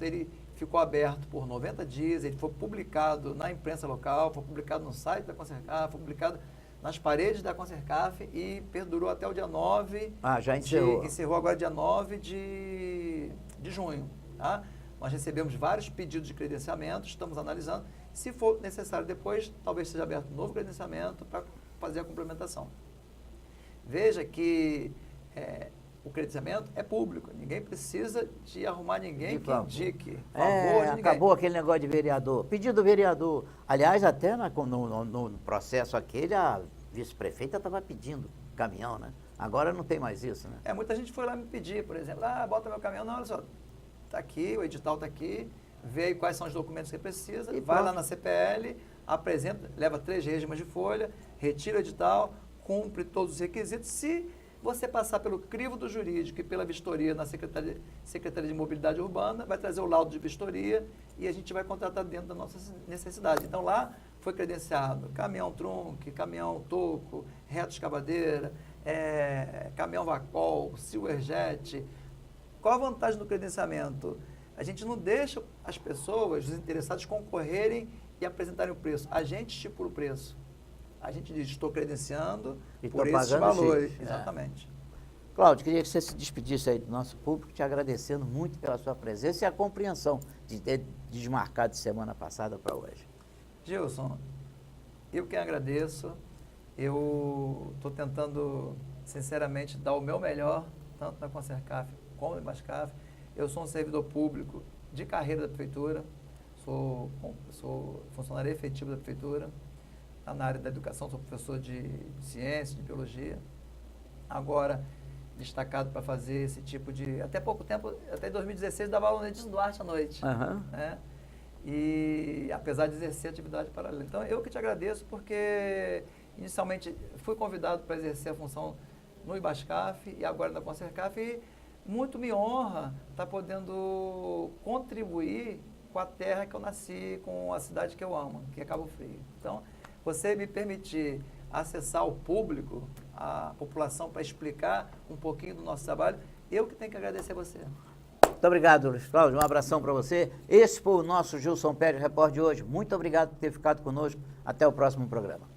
ele ficou aberto por 90 dias, ele foi publicado na imprensa local, foi publicado no site da Concercaf, foi publicado nas paredes da Concercaf e perdurou até o dia 9. Ah, já encerrou. Encerrou agora dia 9 de junho. Tá? Nós recebemos vários pedidos de credenciamento, estamos analisando. Se for necessário depois, talvez seja aberto um novo credenciamento para fazer a complementação. Veja que o credenciamento é público, ninguém precisa de arrumar ninguém que indique. Favor de ninguém. Acabou aquele negócio de vereador. Pedido do vereador. Aliás, até no processo aquele, a vice-prefeita estava pedindo caminhão, né? Agora não tem mais isso, né? Muita gente foi lá me pedir, por exemplo, bota meu caminhão. Não, olha só, está aqui, o edital está aqui, vê aí quais são os documentos que precisa, E vai pronto. lá na CPL, apresenta, leva 3 registros de folha, retira o edital, cumpre todos os requisitos. Se você passar pelo crivo do jurídico e pela vistoria na Secretaria de Mobilidade Urbana, vai trazer o laudo de vistoria e a gente vai contratar dentro da nossa necessidade. Então lá foi credenciado caminhão trunque, caminhão toco, reto escavadeira, caminhão vacol, silverjet. Qual a vantagem do credenciamento? A gente não deixa as pessoas, os interessados, concorrerem e apresentarem o preço. A gente estipula o preço. A gente diz, estou credenciando E por estou esses pagando valores. X. Exatamente. Cláudio, queria que você se despedisse aí do nosso público, te agradecendo muito pela sua presença e a compreensão de ter desmarcado de semana passada para hoje. Gilson, eu que agradeço. Eu estou tentando, sinceramente, dar o meu melhor, tanto na Concercaf como na Bascaf. Eu sou um servidor público de carreira da Prefeitura, sou funcionário efetivo da Prefeitura, na área da educação, sou professor de ciência, de biologia. Agora, destacado para fazer esse tipo de... Até pouco tempo, até 2016, dava aula no Edson Duarte à noite. Né? E apesar de exercer atividade paralela. Então, eu que te agradeço, porque inicialmente fui convidado para exercer a função no Ibascaf e agora na Concercaf, e muito me honra estar podendo contribuir com a terra que eu nasci, com a cidade que eu amo, que é Cabo Frio. Então, você me permitir acessar o público, a população, para explicar um pouquinho do nosso trabalho, eu que tenho que agradecer a você. Muito obrigado, Luiz Cláudio. Um abração para você. Esse foi o nosso Gilson Pérez Repórter de hoje. Muito obrigado por ter ficado conosco. Até o próximo programa.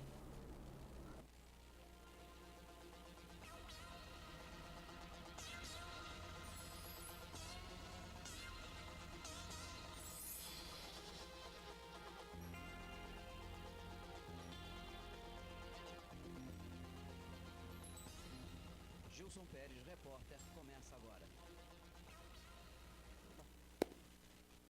Gilson Pérez, repórter, começa agora.